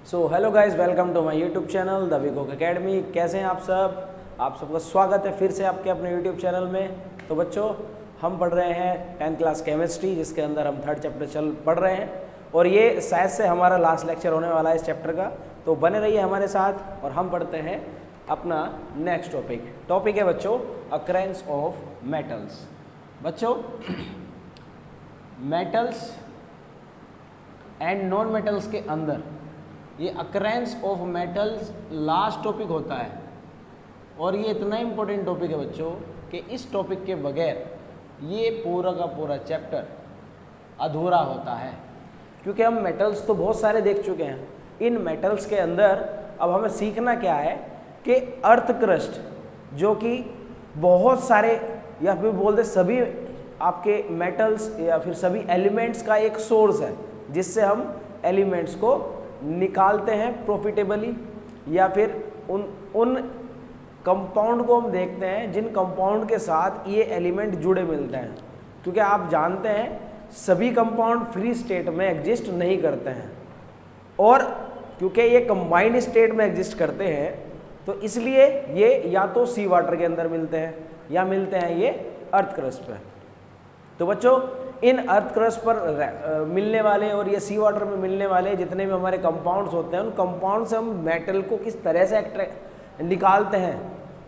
So hello guys, welcome to my YouTube channel the विकोक academy. कैसे हैं आप सब? आप सबका स्वागत है फिर से आपके अपने यूट्यूब चैनल में। तो बच्चों, हम पढ़ रहे हैं 10th क्लास केमिस्ट्री, जिसके अंदर हम 3rd चैप्टर पढ़ रहे हैं और ये शायद से हमारा लास्ट लेक्चर होने वाला है इस चैप्टर का। तो बने रहिए हमारे साथ और हम पढ़ते हैं अपना नेक्स्ट टॉपिक है बच्चों अकरेंस ऑफ मेटल्स। बच्चों, मेटल्स एंड नॉन मेटल्स के अंदर ये occurrence of metals last topic होता है और ये इतना इम्पोर्टेंट टॉपिक है बच्चों कि इस टॉपिक के बगैर ये पूरा का पूरा चैप्टर अधूरा होता है। क्योंकि हम मेटल्स तो बहुत सारे देख चुके हैं, इन मेटल्स के अंदर अब हमें सीखना क्या है कि अर्थ क्रस्ट, जो कि बहुत सारे या फिर बोल दे सभी आपके मेटल्स या फिर सभी एलिमेंट्स का एक सोर्स है, जिससे हम एलिमेंट्स को निकालते हैं प्रॉफिटेबली, या फिर उन कंपाउंड को हम देखते हैं जिन कंपाउंड के साथ ये एलिमेंट जुड़े मिलते हैं। क्योंकि आप जानते हैं सभी कंपाउंड फ्री स्टेट में एग्जिस्ट नहीं करते हैं, और क्योंकि ये कंबाइंड स्टेट में एग्जिस्ट करते हैं तो इसलिए ये या तो सी वाटर के अंदर मिलते हैं या मिलते हैं ये अर्थ क्रस्ट पर। तो बच्चों, इन अर्थ क्रस्ट पर मिलने वाले और ये सी वाटर में मिलने वाले जितने भी हमारे कंपाउंड्स होते हैं, उन कंपाउंड से हम मेटल को किस तरह से निकालते हैं,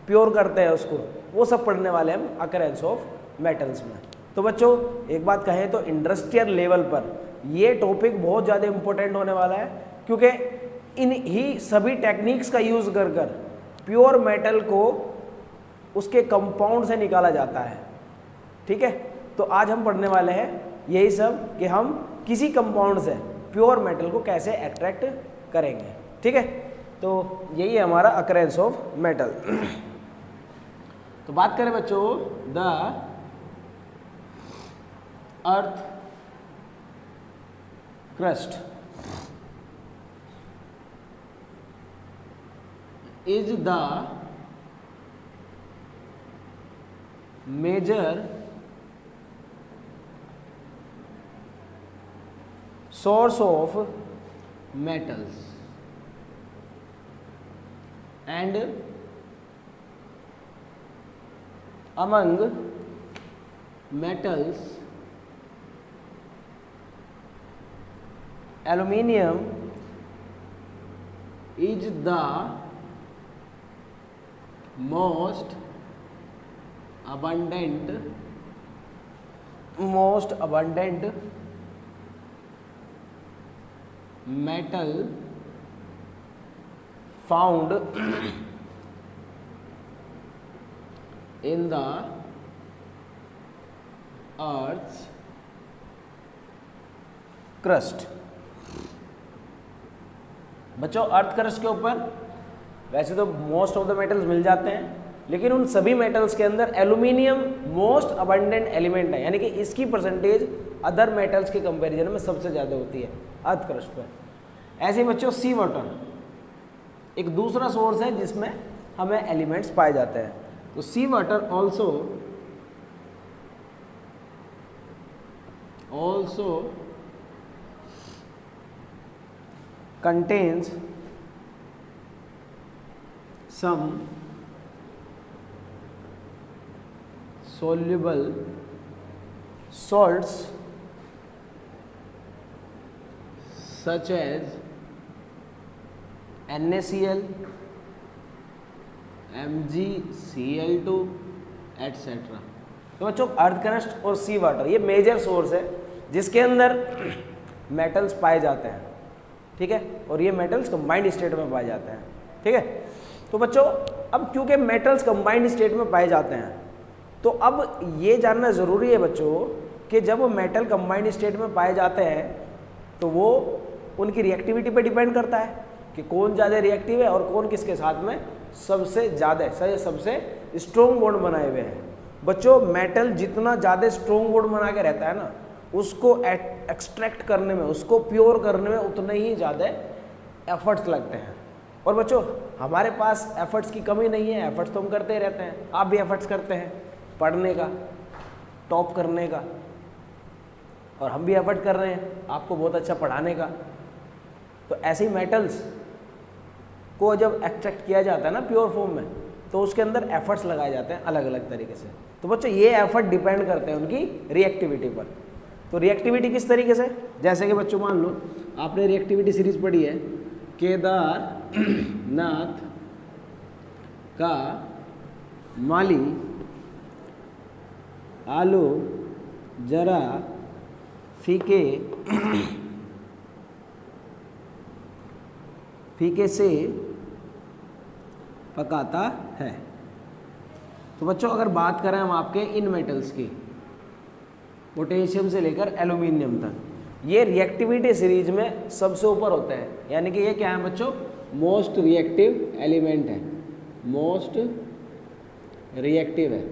प्योर करते हैं उसको, वो सब पढ़ने वाले हम अकरेंस ऑफ मेटल्स में। तो बच्चों, एक बात कहें तो इंडस्ट्रियल लेवल पर ये टॉपिक बहुत ज़्यादा इम्पोर्टेंट होने वाला है, क्योंकि इन ही सभी टेक्निक्स का यूज़ कर कर प्योर मेटल को उसके कंपाउंड से निकाला जाता है। ठीक है, तो आज हम पढ़ने वाले हैं यही सब कि हम किसी कंपाउंड से प्योर मेटल को कैसे एक्सट्रैक्ट करेंगे। ठीक है, तो यही है हमारा अकरेंस ऑफ मेटल। तो बात करें बच्चों the earth crust is the major source of metals and among metals aluminium is the most abundant metal found in the earth's crust। बच्चों, अर्थ क्रस्ट के ऊपर वैसे तो मोस्ट ऑफ द मेटल्स मिल जाते हैं, लेकिन उन सभी मेटल्स के अंदर एल्यूमिनियम मोस्ट अबंडेंट एलिमेंट है, यानी कि इसकी परसेंटेज अदर मेटल्स के कंपैरिजन में सबसे ज़्यादा होती है अर्थ क्रस्ट पर। ऐसे ही बच्चों, सी वाटर एक दूसरा सोर्स है जिसमें हमें एलिमेंट्स पाए जाते हैं। तो sea water also contains some soluble salts such as NaCl, MgCl2 etc। तो बच्चों, अर्थ क्रस्ट और सी वाटर ये मेजर सोर्स है जिसके अंदर मेटल्स पाए जाते हैं। ठीक है, और ये मेटल्स कंबाइंड स्टेट में पाए जाते हैं। ठीक है, तो बच्चों, अब क्योंकि मेटल्स कंबाइंड स्टेट में पाए जाते हैं तो अब ये जानना ज़रूरी है बच्चों कि जब मेटल कंबाइंड स्टेट में पाए जाते हैं तो वो उनकी रिएक्टिविटी पे डिपेंड करता है कि कौन ज़्यादा रिएक्टिव है और कौन किसके साथ में सबसे ज़्यादा सबसे स्ट्रॉन्ग बॉन्ड बनाए हुए हैं। बच्चों, मेटल जितना ज़्यादा स्ट्रॉन्ग बॉन्ड बना के रहता है ना, उसको एक्सट्रैक्ट करने में, उसको प्योर करने में उतने ही ज़्यादा एफर्ट्स लगते हैं। और बच्चों, हमारे पास एफर्ट्स की कमी नहीं है, एफर्ट्स तो हम करते ही रहते हैं। आप भी एफर्ट्स करते हैं पढ़ने का, टॉप करने का, और हम भी एफर्ट कर रहे हैं आपको बहुत अच्छा पढ़ाने का। तो ऐसे ही मेटल्स को जब एक्सट्रैक्ट किया जाता है ना प्योर फॉर्म में, तो उसके अंदर एफर्ट्स लगाए जाते हैं अलग अलग तरीके से। तो बच्चों ये एफर्ट डिपेंड करते हैं उनकी रिएक्टिविटी पर। तो रिएक्टिविटी किस तरीके से, जैसे कि बच्चों मान लो आपने रिएक्टिविटी सीरीज पढ़ी है, केदारनाथ का माली आलू जरा फीके से पकाता है। तो बच्चों अगर बात करें हम आपके इन मेटल्स की, पोटेशियम से लेकर एल्यूमिनियम तक, ये रिएक्टिविटी सीरीज में सबसे ऊपर होते हैं, यानी कि ये क्या है बच्चों, मोस्ट रिएक्टिव एलिमेंट है, मोस्ट रिएक्टिव है।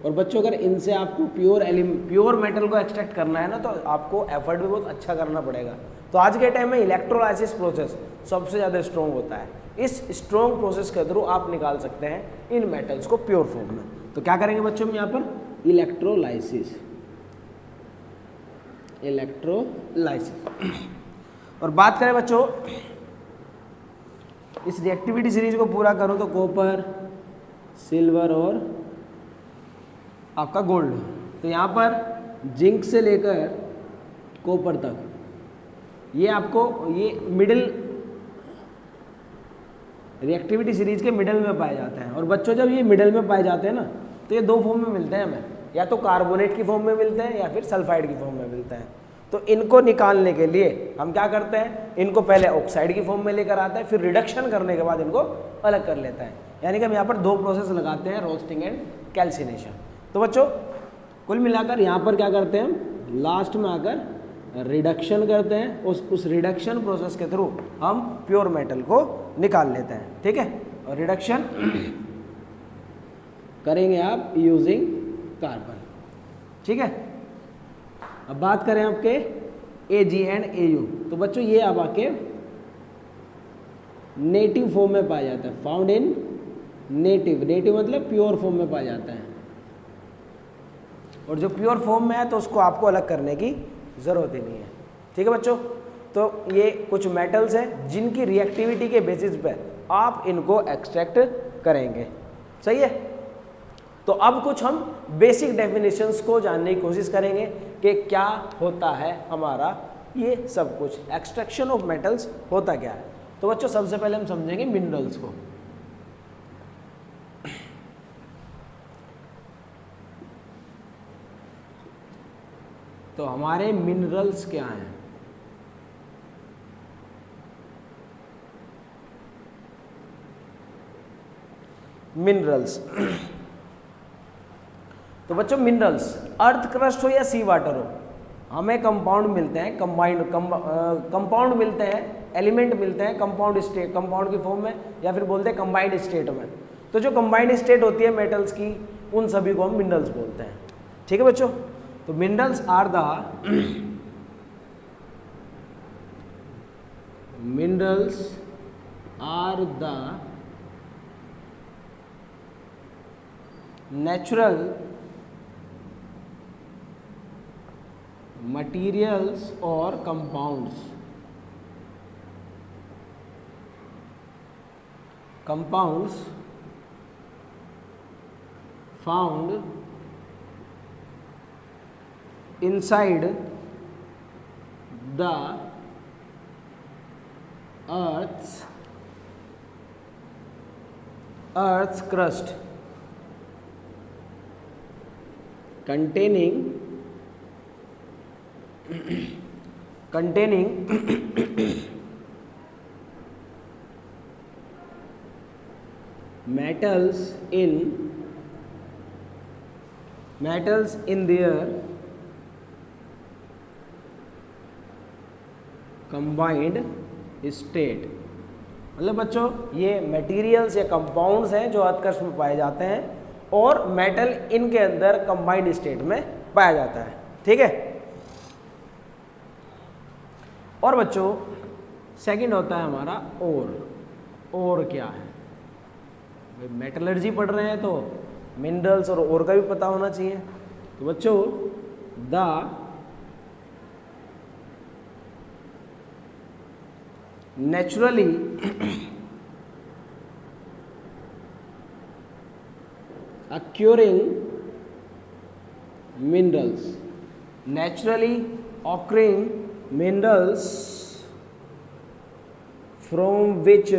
और बच्चों अगर इनसे आपको प्योर मेटल को एक्सट्रैक्ट करना है ना, तो आपको एफर्ट भी बहुत अच्छा करना पड़ेगा। तो आज के टाइम में इलेक्ट्रोलाइसिस प्रोसेस सबसे ज़्यादा स्ट्रॉन्ग होता है। इस स्ट्रॉन्ग प्रोसेस के थ्रू आप निकाल सकते हैं इन मेटल्स को प्योर फॉर्म में। तो क्या करेंगे बच्चों हम यहाँ पर, इलेक्ट्रोलाइसिस। और बात करें बच्चों इस रिएक्टिविटी सीरीज को पूरा करूं तो कॉपर, सिल्वर और आपका गोल्ड। तो यहाँ पर जिंक से लेकर कॉपर तक ये आपको ये मिडिल रिएक्टिविटी सीरीज के मिडल में पाए जाते हैं। और बच्चों जब ये मिडल में पाए जाते हैं ना, तो ये दो फॉर्म में मिलते हैं हमें, या तो कार्बोनेट की फॉर्म में मिलते हैं या फिर सल्फाइड की फॉर्म में मिलते हैं। तो इनको निकालने के लिए हम क्या करते हैं, इनको पहले ऑक्साइड की फॉर्म में लेकर आते हैं, फिर रिडक्शन करने के बाद इनको अलग कर लेते हैं। यानी कि हम यहाँ पर दो प्रोसेस लगाते हैं, रोस्टिंग एंड कैल्सिनेशन। तो बच्चों कुल मिलाकर यहाँ पर क्या करते हैं हम, लास्ट में आकर रिडक्शन करते हैं, उस रिडक्शन प्रोसेस के थ्रू हम प्योर मेटल को निकाल लेते हैं। ठीक है, और रिडक्शन करेंगे आप यूजिंग कार्बन। ठीक है, अब बात करें आपके Ag एंड Au। तो बच्चों ये अब आके नेटिव फॉर्म में पाया जाता है, फाउंड इन नेटिव मतलब प्योर फॉर्म में पाया जाता है। और जो प्योर फॉर्म में है तो उसको आपको अलग करने की ज़रूरत ही नहीं है। ठीक है बच्चों, तो ये कुछ मेटल्स हैं जिनकी रिएक्टिविटी के बेसिस पे आप इनको एक्सट्रैक्ट करेंगे। सही है, तो अब कुछ हम बेसिक डेफिनेशंस को जानने की कोशिश करेंगे कि क्या होता है हमारा ये सब कुछ, एक्सट्रैक्शन ऑफ मेटल्स होता क्या है। तो बच्चों सबसे पहले हम समझेंगे मिनरल्स को। तो हमारे मिनरल्स क्या हैं, मिनरल्स। तो बच्चों मिनरल्स अर्थ क्रस्ट हो या सी वाटर हो, हमें कंपाउंड मिलते हैं, कंपाउंड मिलते हैं, एलिमेंट मिलते हैं कंपाउंड की फॉर्म में, या फिर बोलते हैं कंबाइंड स्टेट में। तो जो कंबाइंड स्टेट होती है मेटल्स की, उन सभी को हम मिनरल्स बोलते हैं। ठीक है बच्चों, तो minerals are the natural materials or compounds found inside the earth's crust containing metals in their combined state। मतलब बच्चों ये मटेरियल्स या कंपाउंड्स हैं जो अर्थ में पाए जाते हैं, और मेटल इनके अंदर कंबाइंड स्टेट में पाया जाता है। ठीक है, और बच्चों सेकंड होता है हमारा और क्या है, मेटलर्जी पढ़ रहे हैं तो मिनरल्स और ओर का भी पता होना चाहिए। तो बच्चों the naturally occurring minerals, naturally occurring minerals from which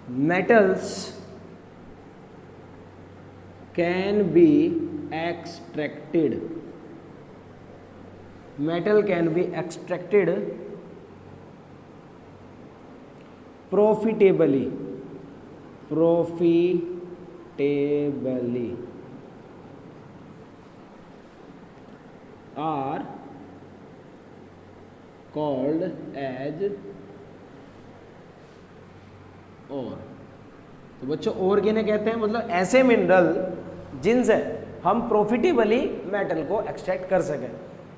metals can be extracted. Metal can be extracted profitably are called as ore. तो बच्चों और किन्हें कहते हैं, मतलब ऐसे मिनरल जिनसे हम प्रॉफिटेबली मेटल को एक्सट्रैक्ट कर सकें।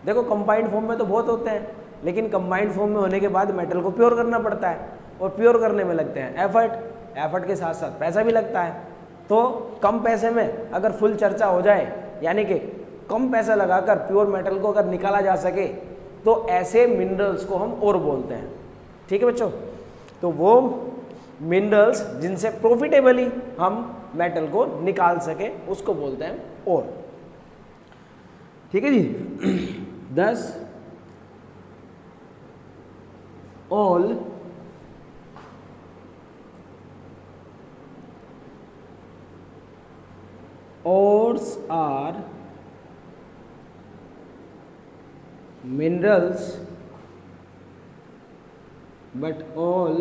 देखो कंबाइंड फॉर्म में तो बहुत होते हैं, लेकिन कंबाइंड फॉर्म में होने के बाद मेटल को प्योर करना पड़ता है, और प्योर करने में लगते हैं एफर्ट के साथ साथ पैसा भी लगता है। तो कम पैसे में अगर फुल चर्चा हो जाए, यानी कि कम पैसा लगाकर प्योर मेटल को अगर निकाला जा सके, तो ऐसे मिनरल्स को हम ओर बोलते हैं। ठीक है बच्चों, तो वो मिनरल्स जिनसे प्रॉफिटेबली हम मेटल को निकाल सके उसको बोलते हैं ओर। ठीक है जी। 10 all ores are minerals, but all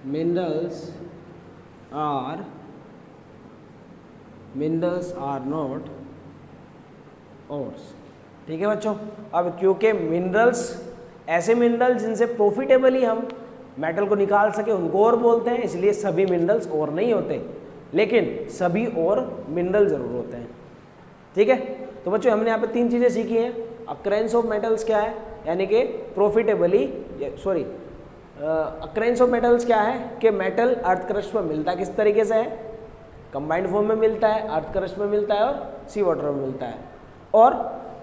minerals are not ores। ठीक है बच्चों, अब क्योंकि मिनरल्स ऐसे मिनरल जिनसे प्रॉफिटेबली हम मेटल को निकाल सके उनको और बोलते हैं, इसलिए सभी मिनरल्स और नहीं होते, लेकिन सभी और मिनरल जरूर होते हैं। ठीक है, तो बच्चों हमने यहाँ पे 3 चीज़ें सीखी हैं। अक्रेंस ऑफ मेटल्स क्या है, यानी कि अक्रेंस ऑफ मेटल्स क्या है कि मेटल अर्थ क्रस्ट में मिलता किस तरीके से है, कंबाइंड फॉर्म में मिलता है, अर्थ क्रस्ट में मिलता है और सी वाटर में मिलता है, और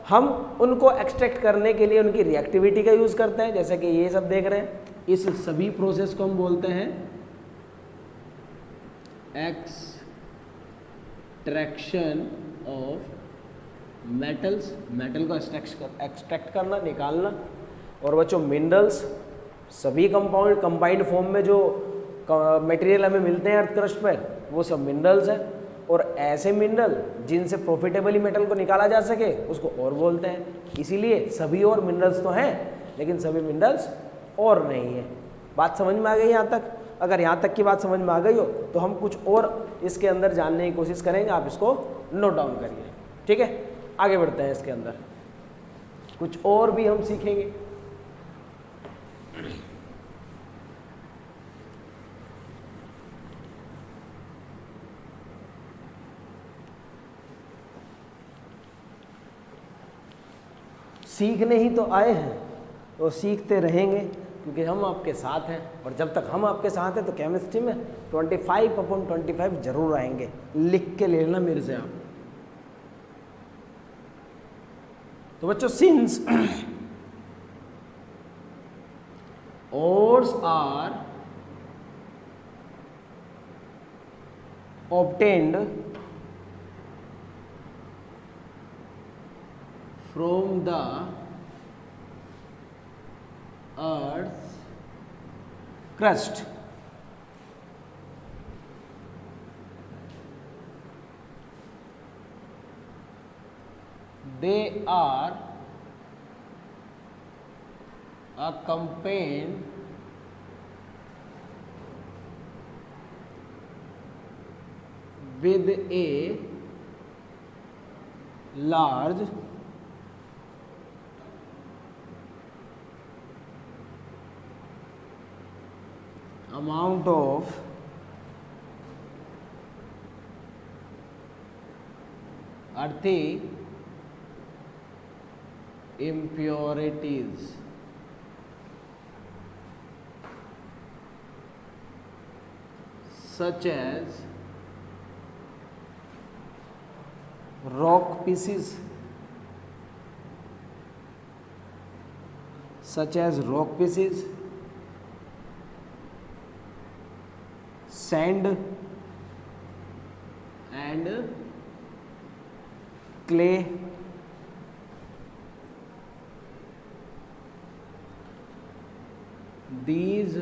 हम उनको एक्सट्रैक्ट करने के लिए उनकी रिएक्टिविटी का यूज़ करते हैं, जैसे कि ये सब देख रहे हैं। इस सभी प्रोसेस को हम बोलते हैं एक्सट्रैक्शन ऑफ मेटल्स, मेटल को एक्सट्रैक्ट करना, निकालना। और बच्चों मिनरल्स सभी कंबाइंड फॉर्म में जो मटेरियल हमें मिलते हैं अर्थ क्रस्ट पर, वो सब मिनरल्स हैं, और ऐसे मिनरल जिनसे प्रॉफिटेबली मेटल को निकाला जा सके उसको और बोलते हैं। इसीलिए सभी और मिनरल्स तो हैं, लेकिन सभी मिनरल्स और नहीं है। बात समझ में आ गई यहाँ तक? अगर यहाँ तक की बात समझ में आ गई हो तो हम कुछ और इसके अंदर जानने की कोशिश करेंगे, आप इसको नोट डाउन करिए। ठीक है, आगे बढ़ते हैं। इसके अंदर कुछ और भी हम सीखेंगे। सीखने ही तो आए हैं, तो सीखते रहेंगे, क्योंकि हम आपके साथ हैं, और जब तक हम आपके साथ हैं तो केमिस्ट्री में 25/25 जरूर आएंगे। लिख के ले लेना मेरे से आप। तो बच्चों since ores are obtained from the earth's crust, they are accompanied with a large amount of earthy impurities, such as rock pieces such as rock pieces, sand and clay, these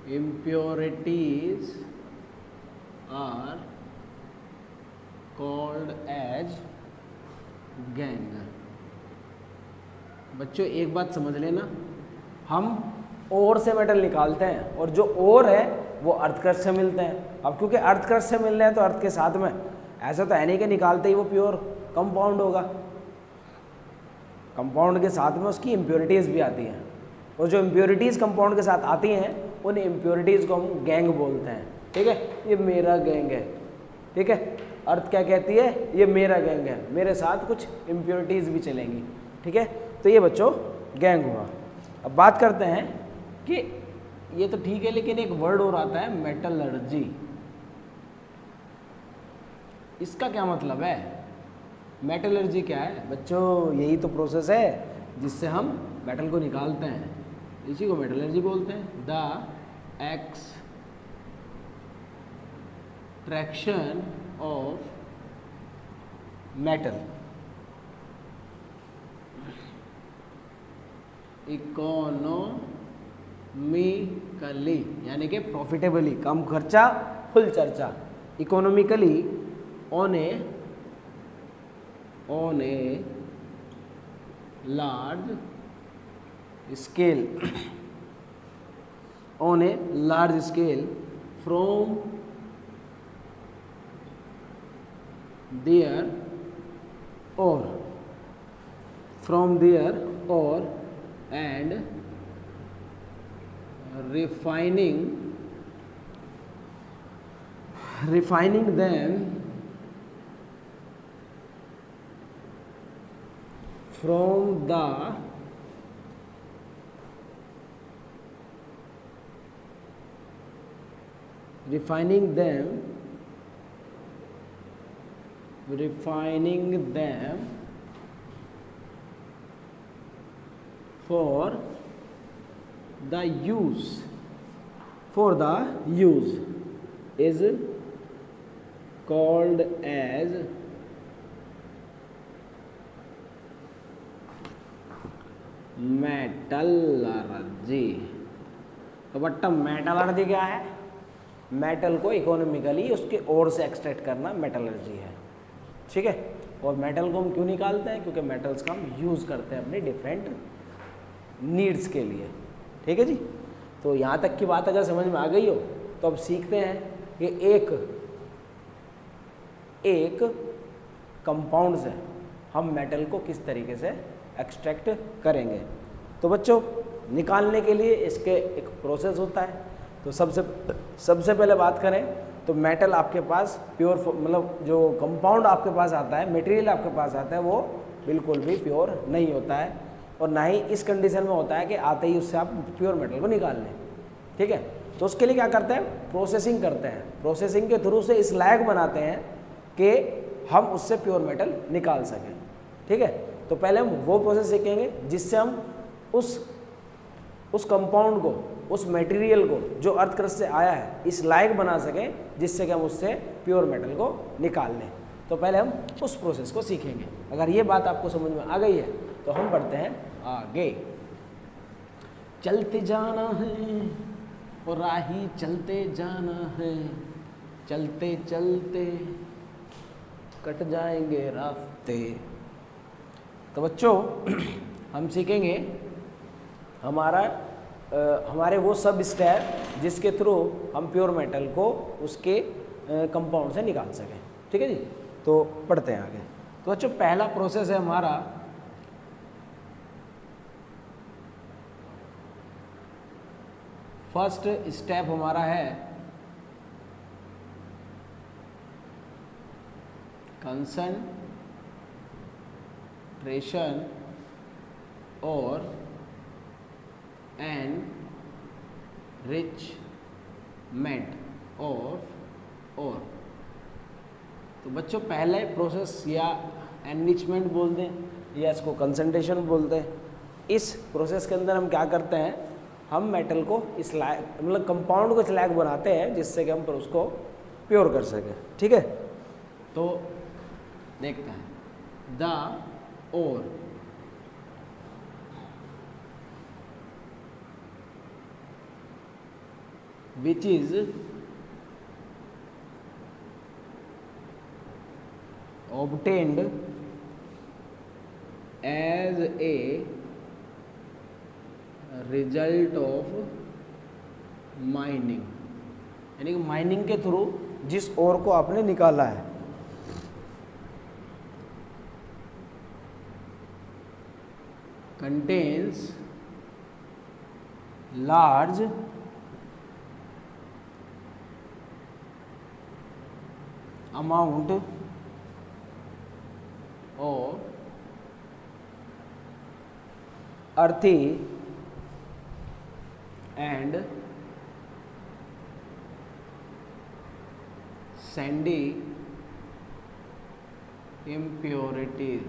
impurities are called as gangue। बच्चों एक बात समझ लेना, हम ओर से metal निकालते हैं और जो ओर है वो अर्थक्रस्ट से मिलते हैं। अब क्योंकि अर्थक्रस्ट से मिल रहे हैं तो अर्थ के साथ में ऐसा तो है नहीं कि निकालते ही वो प्योर कंपाउंड होगा, कंपाउंड के साथ में उसकी इम्प्योरिटीज़ भी आती हैं और जो इम्प्योरिटीज़ कंपाउंड के साथ आती हैं उन इम्प्योरिटीज़ को हम गैंग बोलते हैं। ठीक है, ये मेरा गैंग है। ठीक है, अर्थ क्या कहती है, ये मेरा गैंग है, मेरे साथ कुछ इम्प्योरिटीज़ भी चलेंगी। ठीक है, तो ये बच्चों गैंग हुआ। अब बात करते हैं कि ये तो ठीक है, लेकिन एक वर्ड और आता है मेटलर्जी। इसका क्या मतलब है? मेटलर्जी क्या है बच्चों? यही तो प्रोसेस है जिससे हम मेटल को निकालते हैं, इसी को मेटलर्जी बोलते हैं। The extraction of metal economically, यानी कि प्रॉफिटेबली, कम खर्चा फुल चर्चा, economically on a large scale, on a large scale from their ore and refining them from the refining them for the use is called as metallurgy. तो बट्टा metallurgy क्या है? Metal को economically उसके ओर से extract करना metallurgy है। ठीक है, और मेटल को हम क्यों निकालते हैं? क्योंकि मेटल्स का हम यूज़ करते हैं अपने डिफरेंट नीड्स के लिए। ठीक है जी, तो यहाँ तक की बात अगर समझ में आ गई हो तो अब सीखते हैं कि एक कंपाउंड से हम मेटल को किस तरीके से एक्सट्रैक्ट करेंगे। तो बच्चों निकालने के लिए इसके एक प्रोसेस होता है। तो सबसे पहले बात करें तो मेटल आपके पास प्योर, मतलब जो कंपाउंड आपके पास आता है, मटेरियल आपके पास आता है, वो बिल्कुल भी प्योर नहीं होता है और ना ही इस कंडीशन में होता है कि आते ही उससे आप प्योर मेटल को निकाल लें। ठीक है, तो उसके लिए क्या करते हैं? प्रोसेसिंग करते हैं। प्रोसेसिंग के थ्रू से इस लायक बनाते हैं कि हम उससे प्योर मेटल निकाल सकें। ठीक है, तो पहले हम वो प्रोसेस सीखेंगे जिससे हम उस कंपाउंड को, उस मटेरियल को जो अर्थक्रस्ट से आया है, इस लायक बना सकें जिससे कि हम उससे प्योर मेटल को निकाल लें। तो पहले हम उस प्रोसेस को सीखेंगे। अगर ये बात आपको समझ में आ गई है तो हम बढ़ते हैं आगे। चलते जाना है और राही चलते जाना है, चलते चलते कट जाएंगे रास्ते। तो बच्चों हम सीखेंगे हमारे वो सब स्टेप जिसके थ्रू हम प्योर मेटल को उसके कंपाउंड से निकाल सकें। ठीक है जी, तो पढ़ते हैं आगे। तो बच्चों पहला प्रोसेस है हमारा फर्स्ट स्टेप हमारा है कंसंट्रेशन और एनरिचमेंट ऑफ और। तो बच्चों पहले प्रोसेस या एनरिचमेंट बोलते हैं या इसको कंसंट्रेशन बोलते हैं। इस प्रोसेस के अंदर हम क्या करते हैं, हम मेटल को स्लैग मतलब कंपाउंड को स्लैग बनाते हैं जिससे कि हम उसको प्योर कर सकें। ठीक है, तो देखते हैं the ore which is obtained as a result of mining, यानी कि माइनिंग के थ्रू जिस ओर को आपने निकाला है, contains large amount of earthy and sandy impurities।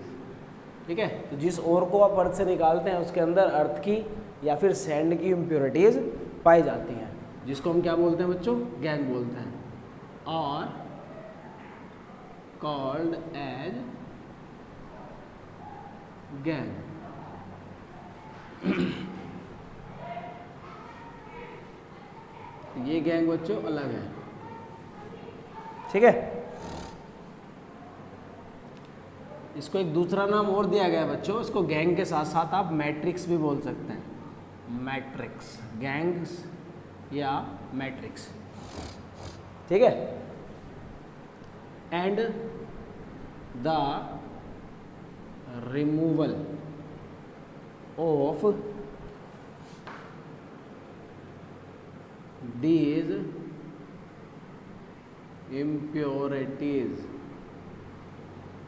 ठीक है, तो जिस ओर को आप अर्थ से निकालते हैं उसके अंदर अर्थ की या फिर सैंड की इम्प्योरिटीज पाई जाती हैं, जिसको हम क्या बोलते हैं बच्चों, गैंग बोलते हैं, और called as gang। ये गैंग बच्चों अलग है। ठीक है, इसको एक दूसरा नाम और दिया गया है बच्चों, इसको गैंग के साथ साथ आप मैट्रिक्स भी बोल सकते हैं, मैट्रिक्स, गैंग्स या मैट्रिक्स। ठीक है, and the removal of these impurities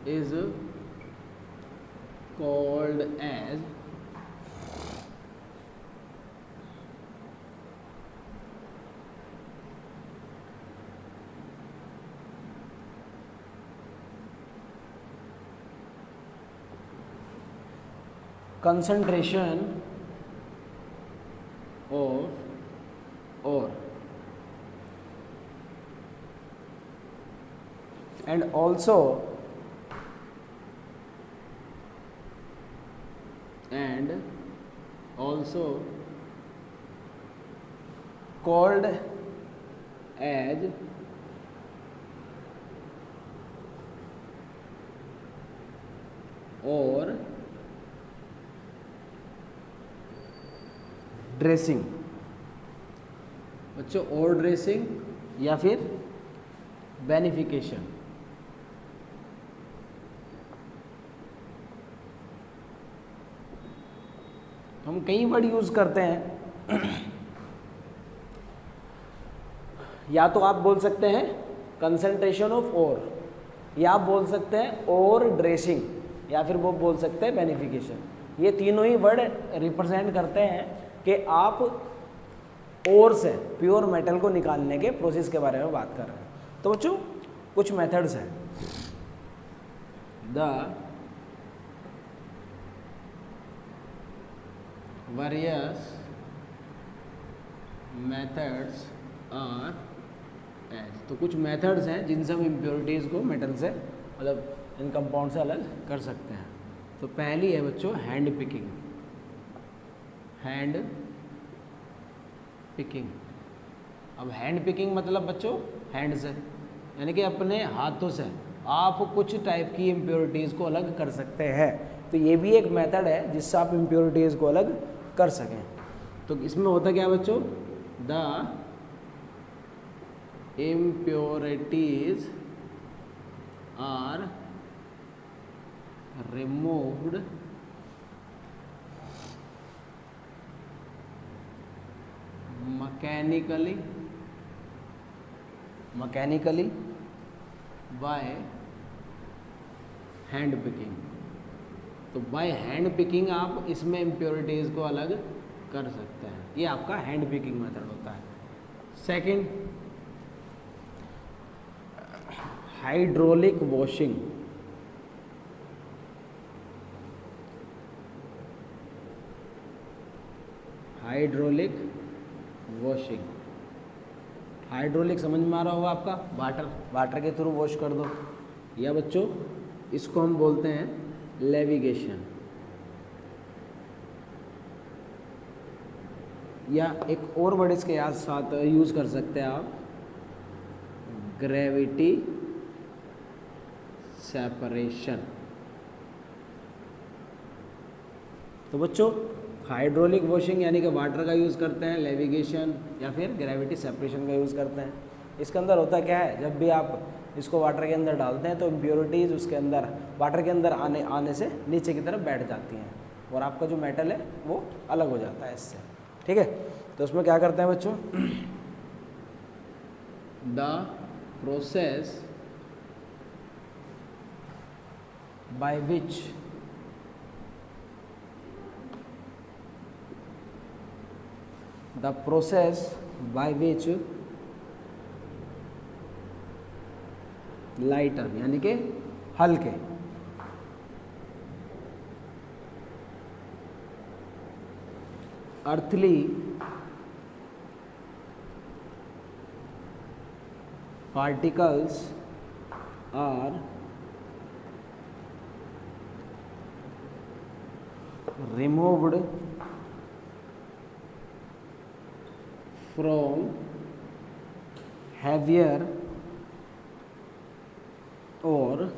is called as concentration of ore, and also called as ore dressing. बच्चों और ड्रेसिंग या फिर बेनिफिकेशन, हम कई वर्ड यूज करते हैं। या तो आप बोल सकते हैं कंसंट्रेशन ऑफ ओर, या आप बोल सकते हैं ओर ड्रेसिंग, या फिर वो बोल सकते हैं बेनिफिकेशन। ये तीनों ही वर्ड रिप्रेजेंट करते हैं कि आप ओर से प्योर मेटल को निकालने के प्रोसेस के बारे में बात कर रहे हैं। तो बच्चों कुछ मेथड्स हैं। The various methods are as, तो कुछ मेथड्स हैं जिनसे हम इम्प्योरिटीज़ को मेटल से मतलब इन कंपाउंड से अलग कर सकते हैं। तो पहली है बच्चों हैंड पिकिंग। हैंड पिकिंग, अब हैंड पिकिंग मतलब बच्चों हैंड से, यानी कि अपने हाथों से आप कुछ टाइप की इम्प्योरिटीज़ को अलग कर सकते हैं। तो ये भी एक मेथड है जिससे आप इम्प्योरिटीज़ को अलग कर सकें। तो इसमें होता क्या बच्चों, the impurities are removed mechanically by hand picking। तो बाय हैंड पिकिंग आप इसमें इम्प्योरिटीज़ को अलग कर सकते हैं। ये आपका हैंड पिकिंग मेथड होता है। Second hydraulic washing, hydraulic washing, hydraulic समझ में आ रहा होगा आपका, वाटर के थ्रू वॉश कर दो, या बच्चों इसको हम बोलते हैं लेविगेशन, या एक और वर्ड इसके साथ यूज कर सकते हैं आप, ग्रेविटी सेपरेशन। तो बच्चों हाइड्रोलिक वॉशिंग यानी कि वाटर का यूज़ करते हैं, लेविगेशन या फिर ग्रेविटी सेपरेशन का यूज़ करते हैं। इसके अंदर होता क्या है, जब भी आप इसको वाटर के अंदर डालते हैं तो इम्प्योरिटीज़ उसके अंदर वाटर के अंदर आने से नीचे की तरफ बैठ जाती हैं और आपका जो मेटल है वो अलग हो जाता है इससे। ठीक है, तो उसमें क्या करते हैं बच्चों, the process by which the process by which lighter यानी कि हल्के earthly particles are removed from heavier or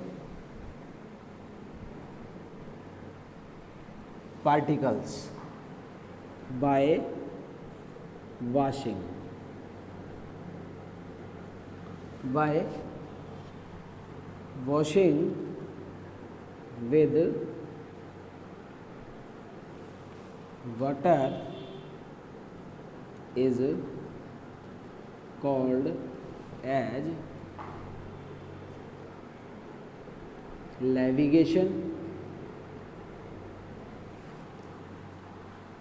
particles by washing, with water is called as levigation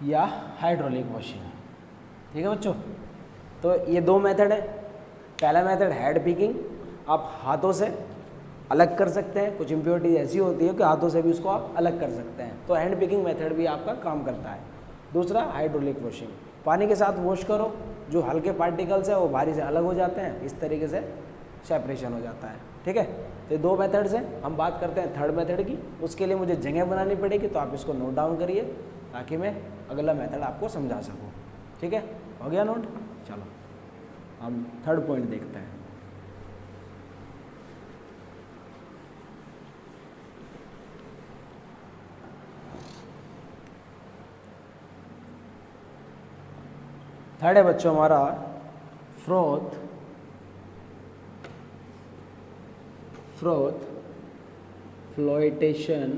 या हाइड्रोलिक वॉशिंग। ठीक है बच्चों, तो ये दो मेथड है। पहला मेथड हैंड पिकिंग, आप हाथों से अलग कर सकते हैं, कुछ इम्प्योरिटीज ऐसी होती है कि हाथों से भी उसको आप अलग कर सकते हैं, तो हैंड पिकिंग मेथड भी आपका काम करता है। दूसरा हाइड्रोलिक वॉशिंग, पानी के साथ वॉश करो, जो हल्के पार्टिकल्स है वो भारी से अलग हो जाते हैं, इस तरीके से सेपरेशन हो जाता है। ठीक है, तो ये दो मेथड्स हैं। हम बात करते हैं थर्ड मेथड की, उसके लिए मुझे जगह बनानी पड़ेगी, तो आप इसको नोट डाउन करिए ताकि मैं अगला मेथड आपको समझा सकूँ। ठीक है, हो गया नोट? चलो हम थर्ड पॉइंट देखते हैं। थर्ड है बच्चों हमारा froth flotation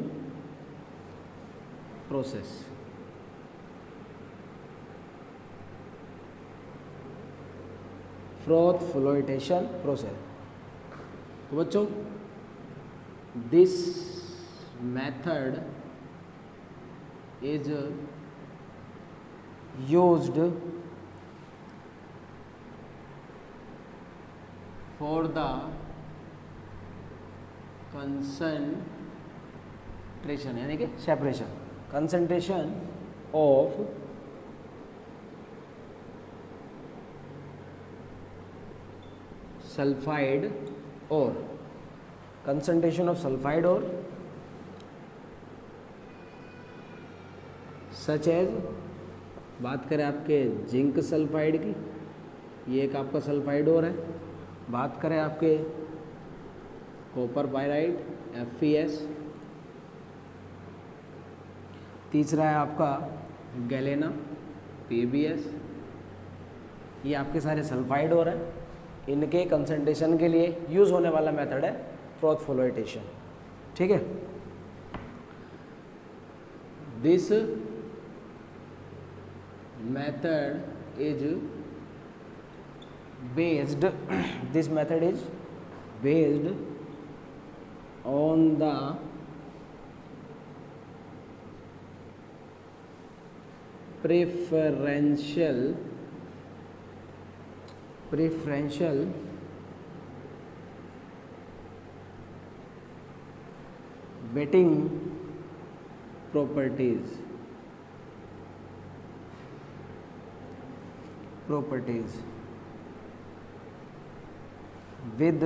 process. Froth flotation process, तो बच्चों this method is used for the concentration यानी कि सेपरेशन, concentration of सल्फाइड और concentration of सल्फाइड और सच एज, बात करें आपके जिंक सल्फाइड की, ये एक आपका सल्फाइड और है। बात करें आपके कॉपर पायराइड FeS, तीसरा है आपका गैलेना PbS, ये आपके सारे सल्फाइड और हैं। इनके कंसंट्रेशन के लिए यूज़ होने वाला मेथड है फ्रोथ फ्लोटेशन। ठीक है, this method is based this method is based on the preferential waiting properties with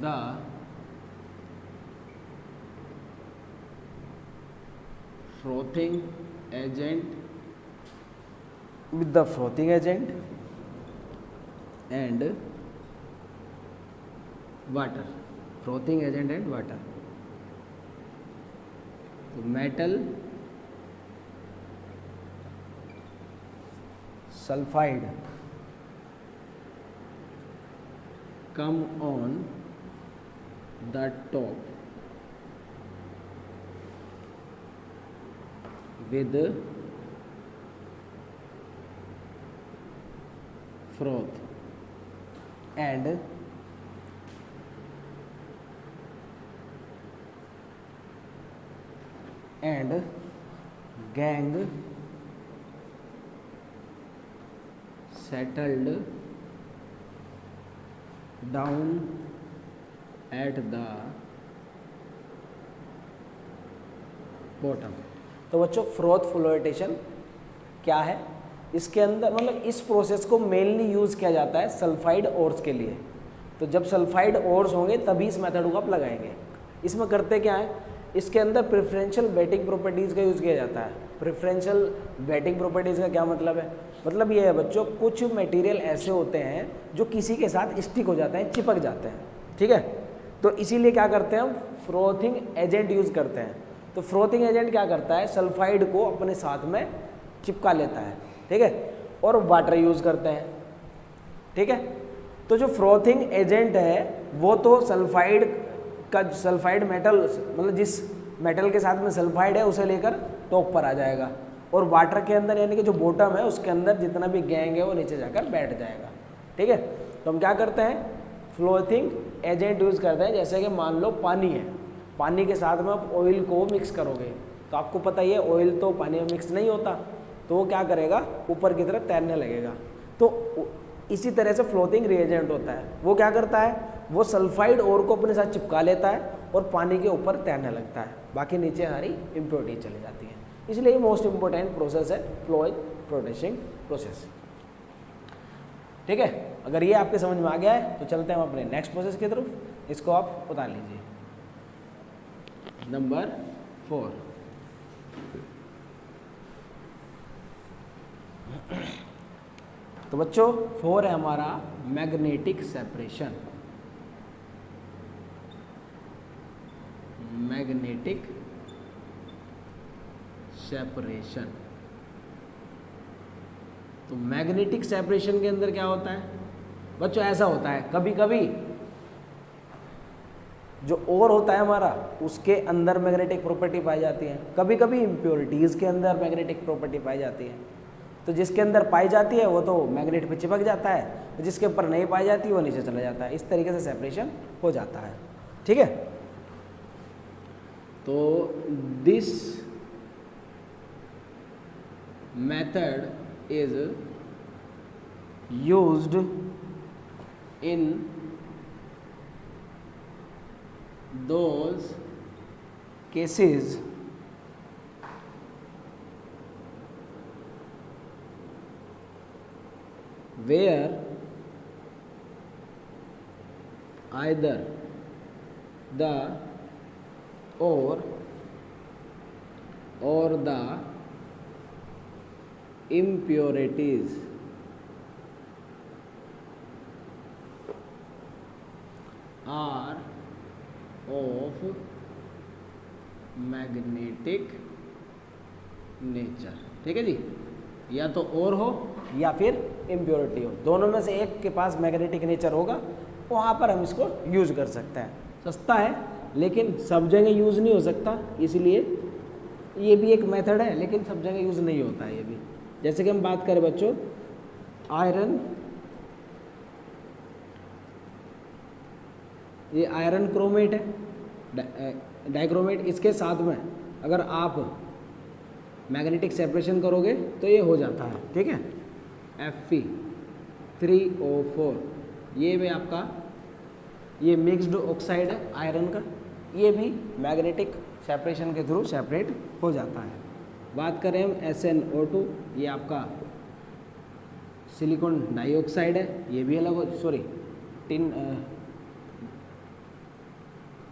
the frothing agent and water. Frothing agent and water. तो metal sulfide come on the top with froth and gang settled down at the bottom. तो बच्चों froth flotation क्या है? इसके अंदर मतलब इस process को मेनली यूज़ किया जाता है सल्फाइड ओर्स के लिए। तो जब सल्फाइड ओर्स होंगे तभी इस मेथड को आप लगाएंगे। इसमें करते क्या है, इसके अंदर प्रेफरेंशियल वेटिंग प्रॉपर्टीज़ का यूज़ किया जाता है। प्रेफरेंशियल वेटिंग प्रॉपर्टीज़ का क्या मतलब है? मतलब ये है बच्चों, कुछ मटेरियल ऐसे होते हैं जो किसी के साथ स्टिक हो जाते हैं, चिपक जाते हैं, ठीक है। तो इसीलिए क्या करते हैं हम, फ्रोथिंग एजेंट यूज़ करते हैं। तो फ्रोथिंग एजेंट क्या करता है, सल्फाइड को अपने साथ में चिपका लेता है, ठीक है, और वाटर यूज़ करते हैं, ठीक है। तो जो फ्रोथिंग एजेंट है वो तो सल्फाइड का, सल्फाइड मेटल मतलब जिस मेटल के साथ में सल्फाइड है उसे लेकर टॉप पर आ जाएगा, और वाटर के अंदर यानी कि जो बॉटम है उसके अंदर जितना भी गैंग है वो नीचे जाकर बैठ जाएगा, ठीक है। तो हम क्या करते हैं, फ्लोथिंग एजेंट यूज़ करते हैं। जैसे कि मान लो पानी है, पानी के साथ में आप ऑयल को मिक्स करोगे तो आपको पता ही है ऑयल तो पानी में मिक्स नहीं होता, तो वो क्या करेगा, ऊपर की तरफ तैरने लगेगा। तो इसी तरह से फ्लोटिंग रिएजेंट होता है, वो क्या करता है, वो सल्फाइड ओर को अपने साथ चिपका लेता है और पानी के ऊपर तैरने लगता है, बाकी नीचे हमारी इम्प्योरिटी चली जाती है। इसलिए ये मोस्ट इंपॉर्टेंट प्रोसेस है फ्लोइड फ्लोटेशन प्रोसेस, ठीक है। अगर ये आपके समझ में आ गया है तो चलते हैं हम अपने नेक्स्ट प्रोसेस की तरफ। इसको आप उतार लीजिए, नंबर 4। तो बच्चों 4 है हमारा मैग्नेटिक सेपरेशन। Magnetic separation. तो मैग्नेटिक सेपरेशन के अंदर क्या होता है बच्चों, ऐसा होता है कभी कभी जो ओर होता है हमारा उसके अंदर मैग्नेटिक प्रॉपर्टी पाई जाती है, कभी कभी इम्प्योरिटीज़ के अंदर मैग्नेटिक प्रॉपर्टी पाई जाती है। तो जिसके अंदर पाई जाती है वो तो मैग्नेट पे चिपक जाता है, तो जिसके ऊपर नहीं पाई जाती वो नीचे चला जाता है। इस तरीके से सेपरेशन हो जाता है, ठीक है। तो this method is used in those cases where either the or the impurities are of magnetic nature, ठीक है जी। या तो और हो या फिर इम्प्योरिटी हो, दोनों में से एक के पास मैग्नेटिक नेचर होगा, वहाँ पर हम इसको यूज़ कर सकते हैं। सस्ता है लेकिन सब जगह यूज़ नहीं हो सकता, इसलिए ये भी एक मेथड है लेकिन सब जगह यूज़ नहीं होता है ये भी। जैसे कि हम बात करें बच्चों आयरन, ये आयरन क्रोमेट है, डाइक्रोमेट, इसके साथ में अगर आप मैग्नेटिक सेपरेशन करोगे तो ये हो जाता है, ठीक है। Fe3O4 ये भी आपका ये मिक्स्ड ऑक्साइड है आयरन का, ये भी मैग्नेटिक सेपरेशन के थ्रू सेपरेट हो जाता है। बात करें हम SnO2, ये आपका सिलिकॉन डाइऑक्साइड है, ये भी अलग हो, सॉरी टिन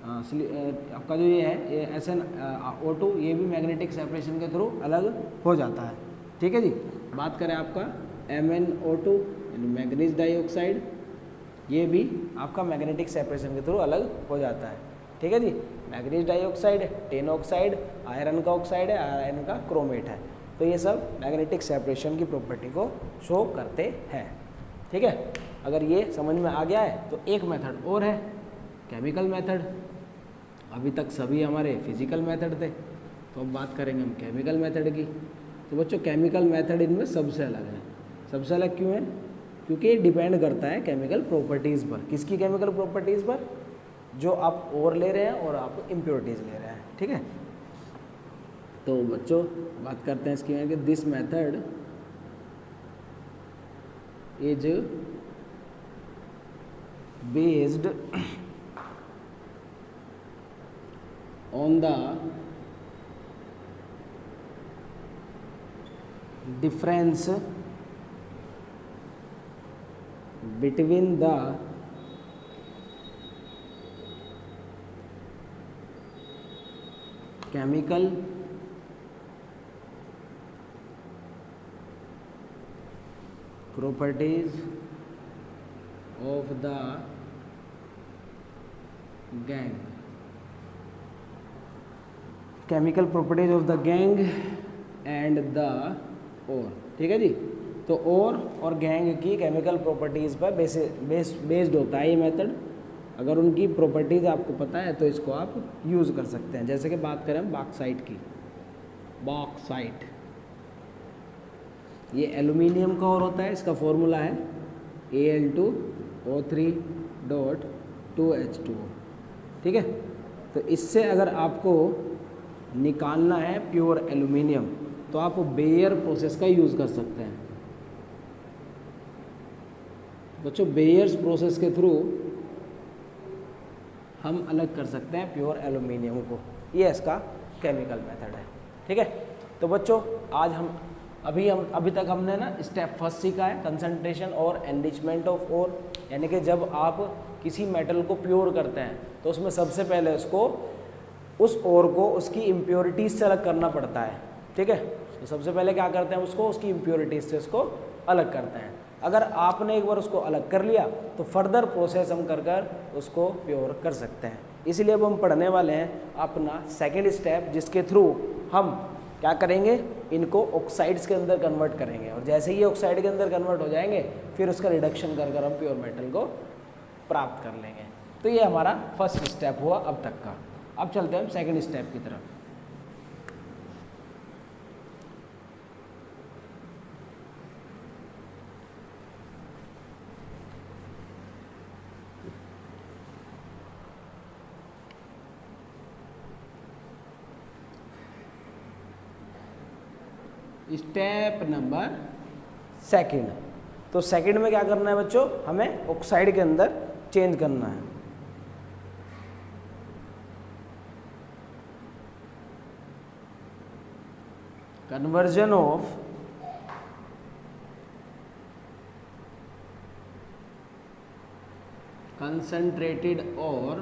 आपका जो ये है ये SnO2, ये भी मैग्नेटिक सेपरेशन के थ्रू अलग हो जाता है। ठीक है जी। बात करें आपका MnO2 यानी मैग्नीज डाइऑक्साइड, ये भी आपका मैग्नेटिक सेपरेशन के थ्रू अलग हो जाता है। ठीक है जी। Manganese dioxide, tin oxide, iron का ऑक्साइड है, आयरन का क्रोमेट है, तो ये सब मैग्नेटिक सेपरेशन की प्रॉपर्टी को शो करते हैं। ठीक है, अगर ये समझ में आ गया है तो एक मेथड और है केमिकल मेथड। अभी तक सभी हमारे फिजिकल मेथड थे, तो अब बात करेंगे हम केमिकल मेथड की। तो बच्चों केमिकल मेथड इनमें सबसे अलग है। सबसे अलग क्यों है? क्योंकि ये डिपेंड करता है केमिकल प्रॉपर्टीज़ पर। किसकी केमिकल प्रॉपर्टीज़ पर? जो आप और ले रहे हैं और आप इम्प्योरिटीज़ ले रहे हैं। ठीक है, तो बच्चों बात करते हैं इसकी कि this method is based on the difference between the chemical properties of the gang, chemical properties of the gang and the और। ठीक है जी, तो और गैंग की केमिकल प्रॉपर्टीज़ पर बेस्ड होता है ये मेथड। अगर उनकी प्रॉपर्टीज़ आपको पता है तो इसको आप यूज़ कर सकते हैं। जैसे कि बात करें हम बॉक्साइट की, बॉक्साइट ये एल्यूमिनियम का और होता है, इसका फॉर्मूला है Al2O3.2H2O। ठीक है, तो इससे अगर आपको निकालना है प्योर एल्यूमिनियम तो आप बेयर प्रोसेस का यूज़ कर सकते हैं। बच्चों बेयर्स प्रोसेस के थ्रू हम अलग कर सकते हैं प्योर एल्यूमिनियम को। ये इसका केमिकल मेथड है। ठीक है, तो बच्चों आज हम अभी तक हमने ना स्टेप फर्स्ट सीखा है, कंसंट्रेशन और एनरिचमेंट ऑफ ओर। यानी कि जब आप किसी मेटल को प्योर करते हैं तो उसमें सबसे पहले उस ओर को उसकी इम्प्योरिटीज से अलग करना पड़ता है। ठीक है, तो सबसे पहले क्या करते हैं, उसको उसकी इम्प्योरिटीज से उसको अलग करते हैं। अगर आपने एक बार उसको अलग कर लिया तो फर्दर प्रोसेस हम कर उसको प्योर कर सकते हैं। इसलिए अब हम पढ़ने वाले हैं अपना सेकेंड स्टेप, जिसके थ्रू हम क्या करेंगे, इनको ऑक्साइड्स के अंदर कन्वर्ट करेंगे। और जैसे ही ऑक्साइड के अंदर कन्वर्ट हो जाएंगे फिर उसका रिडक्शन कर हम प्योर मेटल को प्राप्त कर लेंगे। तो ये हमारा फर्स्ट स्टेप हुआ अब तक का। अब चलते हैं हम सेकंड स्टेप की तरफ। Step number second. तो सेकंड में क्या करना है बच्चों, हमें ऑक्साइड के अंदर चेंज करना है। Conversion of concentrated ore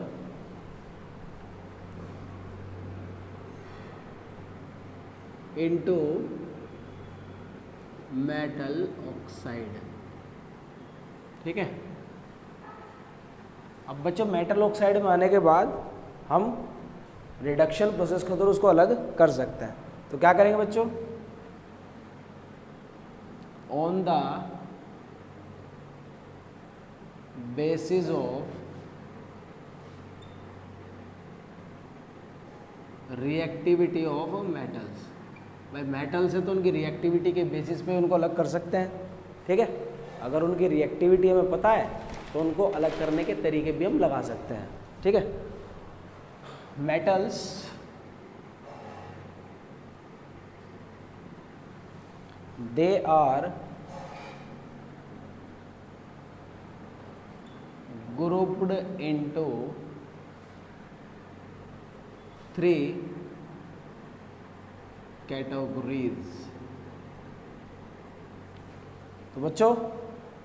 into metal oxide. ठीक है, अब बच्चों मेटल ऑक्साइड में आने के बाद हम रिडक्शन प्रोसेस के थ्रू उसको अलग कर सकते हैं। तो क्या करेंगे बच्चों, on the basis of reactivity of metals. भाई मेटल्स है तो उनकी रिएक्टिविटी के बेसिस पे उनको अलग कर सकते हैं। ठीक है, अगर उनकी रिएक्टिविटी हमें पता है तो उनको अलग करने के तरीके भी हम लगा सकते हैं। ठीक है, metals they are group grouped into 3 categories। तो बच्चों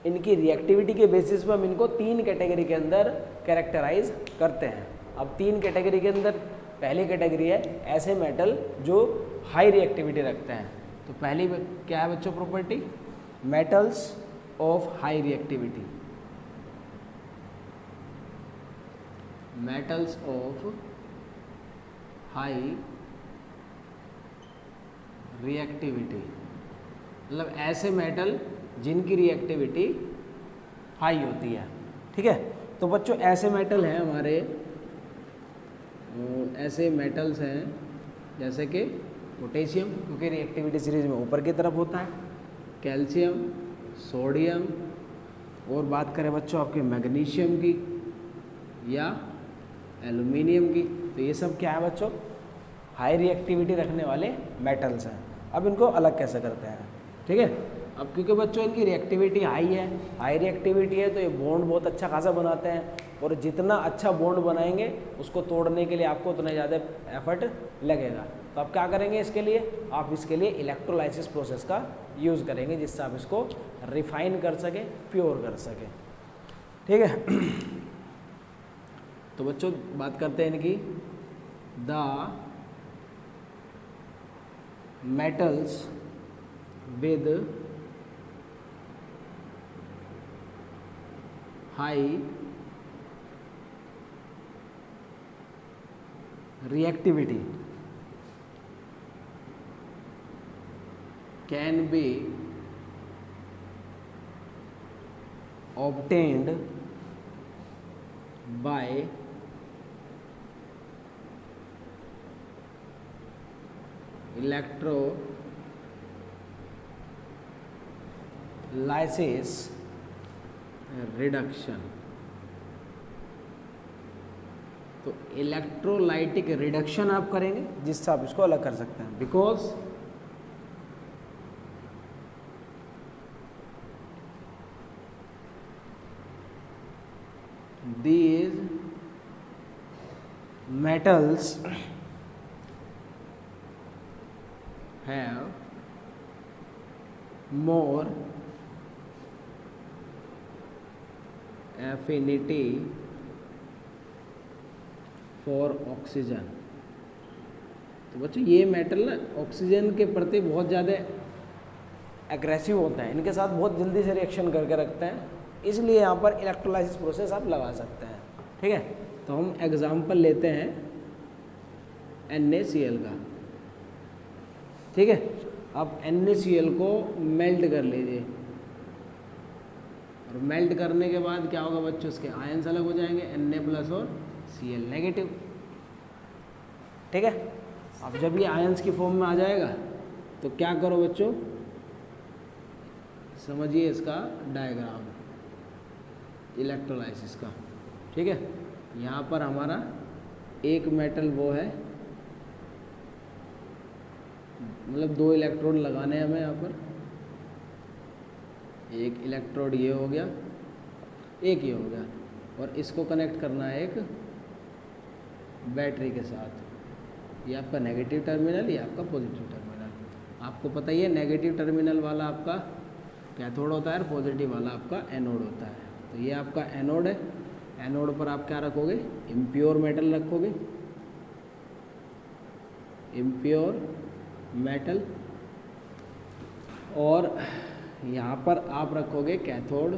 इनकी रिएक्टिविटी के बेसिस पर हम इनको 3 कैटेगरी के अंदर कैरेक्टराइज करते हैं। अब 3 कैटेगरी के अंदर पहली कैटेगरी है ऐसे मेटल जो हाई रिएक्टिविटी रखते हैं। तो पहली क्या है बच्चों property, metals of high reactivity, metals of high reactivity, मतलब ऐसे मेटल जिनकी रिएक्टिविटी हाई होती है। ठीक है, तो बच्चों ऐसे मेटल हैं हमारे, ऐसे मेटल्स हैं जैसे कि पोटेशियम, क्योंकि रिएक्टिविटी सीरीज में ऊपर की तरफ होता है, कैल्शियम, सोडियम, और बात करें बच्चों आपके मैग्नीशियम की या एल्युमिनियम की, तो ये सब क्या है बच्चों, हाई रिएक्टिविटी रखने वाले मेटल्स हैं। अब इनको अलग कैसे करते हैं, ठीक है। अब क्योंकि बच्चों इनकी रिएक्टिविटी हाई है, हाई रिएक्टिविटी है, तो ये बॉन्ड बहुत अच्छा खासा बनाते हैं, और जितना अच्छा बॉन्ड बनाएंगे उसको तोड़ने के लिए आपको उतना ज़्यादा एफर्ट लगेगा। तो आप क्या करेंगे इसके लिए, आप इसके लिए इलेक्ट्रोलाइसिस प्रोसेस का यूज़ करेंगे, जिससे आप इसको रिफाइन कर सकें, प्योर कर सकें। ठीक है, तो बच्चों बात करते हैं इनकी, the metals with high reactivity can be obtained by electrolysis reduction। तो इलेक्ट्रोलाइटिक रिडक्शन आप करेंगे जिससे आप इसको अलग कर सकते हैं, because these metals have more affinity for oxygen. तो बच्चों ये मेटल ना ऑक्सीजन के प्रति बहुत ज़्यादा एग्रेसिव होता है, इनके साथ बहुत जल्दी से रिएक्शन करके रखते हैं, इसलिए यहाँ पर इलेक्ट्रोलाइसिस प्रोसेस आप लगा सकते हैं। ठीक है, तो हम एग्जांपल लेते हैं NaCl का। ठीक है, अब NaCl को मेल्ट कर लीजिए, और मेल्ट करने के बाद क्या होगा बच्चों, उसके आयंस अलग हो जाएंगे, Na+ और Cl नेगेटिव। ठीक है, अब जब ये आयंस की फॉर्म में आ जाएगा तो क्या करो बच्चों, समझिए इसका डायग्राम इलेक्ट्रोलाइसिस का। ठीक है, यहाँ पर हमारा एक मेटल वो है, मतलब 2 इलेक्ट्रोड लगाने हैं हमें यहाँ पर, एक इलेक्ट्रोड ये हो गया, एक ये हो गया, और इसको कनेक्ट करना है एक बैटरी के साथ, ये आपका नेगेटिव टर्मिनल, ये आपका पॉजिटिव टर्मिनल। आपको पता ही है नेगेटिव टर्मिनल वाला आपका कैथोड होता है और पॉजिटिव वाला आपका एनोड होता है। तो ये आपका एनोड है, एनोड पर आप क्या रखोगे, इम्प्योर मेटल रखोगे, इम्प्योर मेटल, और यहाँ पर आप रखोगे कैथोड।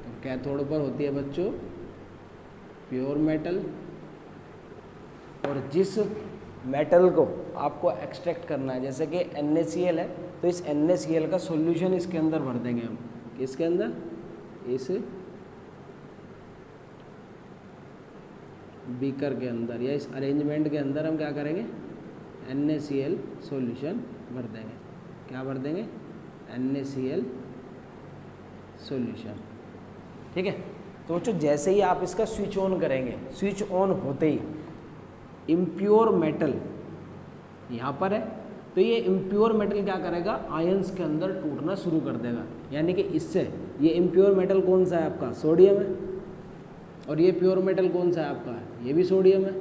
तो कैथोड पर होती है बच्चों प्योर मेटल, और जिस मेटल को आपको एक्सट्रैक्ट करना है, जैसे कि NaCl है, तो इस NaCl का सॉल्यूशन इसके अंदर भर देंगे हम, इसके अंदर, इस बीकर के अंदर या इस अरेंजमेंट के अंदर हम क्या करेंगे, NaCl सॉल्यूशन भर देंगे। क्या भर देंगे, NaCl सॉल्यूशन। ठीक है, तो बच्चों जैसे ही आप इसका स्विच ऑन करेंगे, स्विच ऑन होते ही इम्प्योर मेटल यहाँ पर है, तो ये इम्प्योर मेटल क्या करेगा, आयंस के अंदर टूटना शुरू कर देगा। यानी कि इससे ये इम्प्योर मेटल कौन सा है आपका, सोडियम है, और ये प्योर मेटल कौन सा है आपका, ये भी सोडियम है।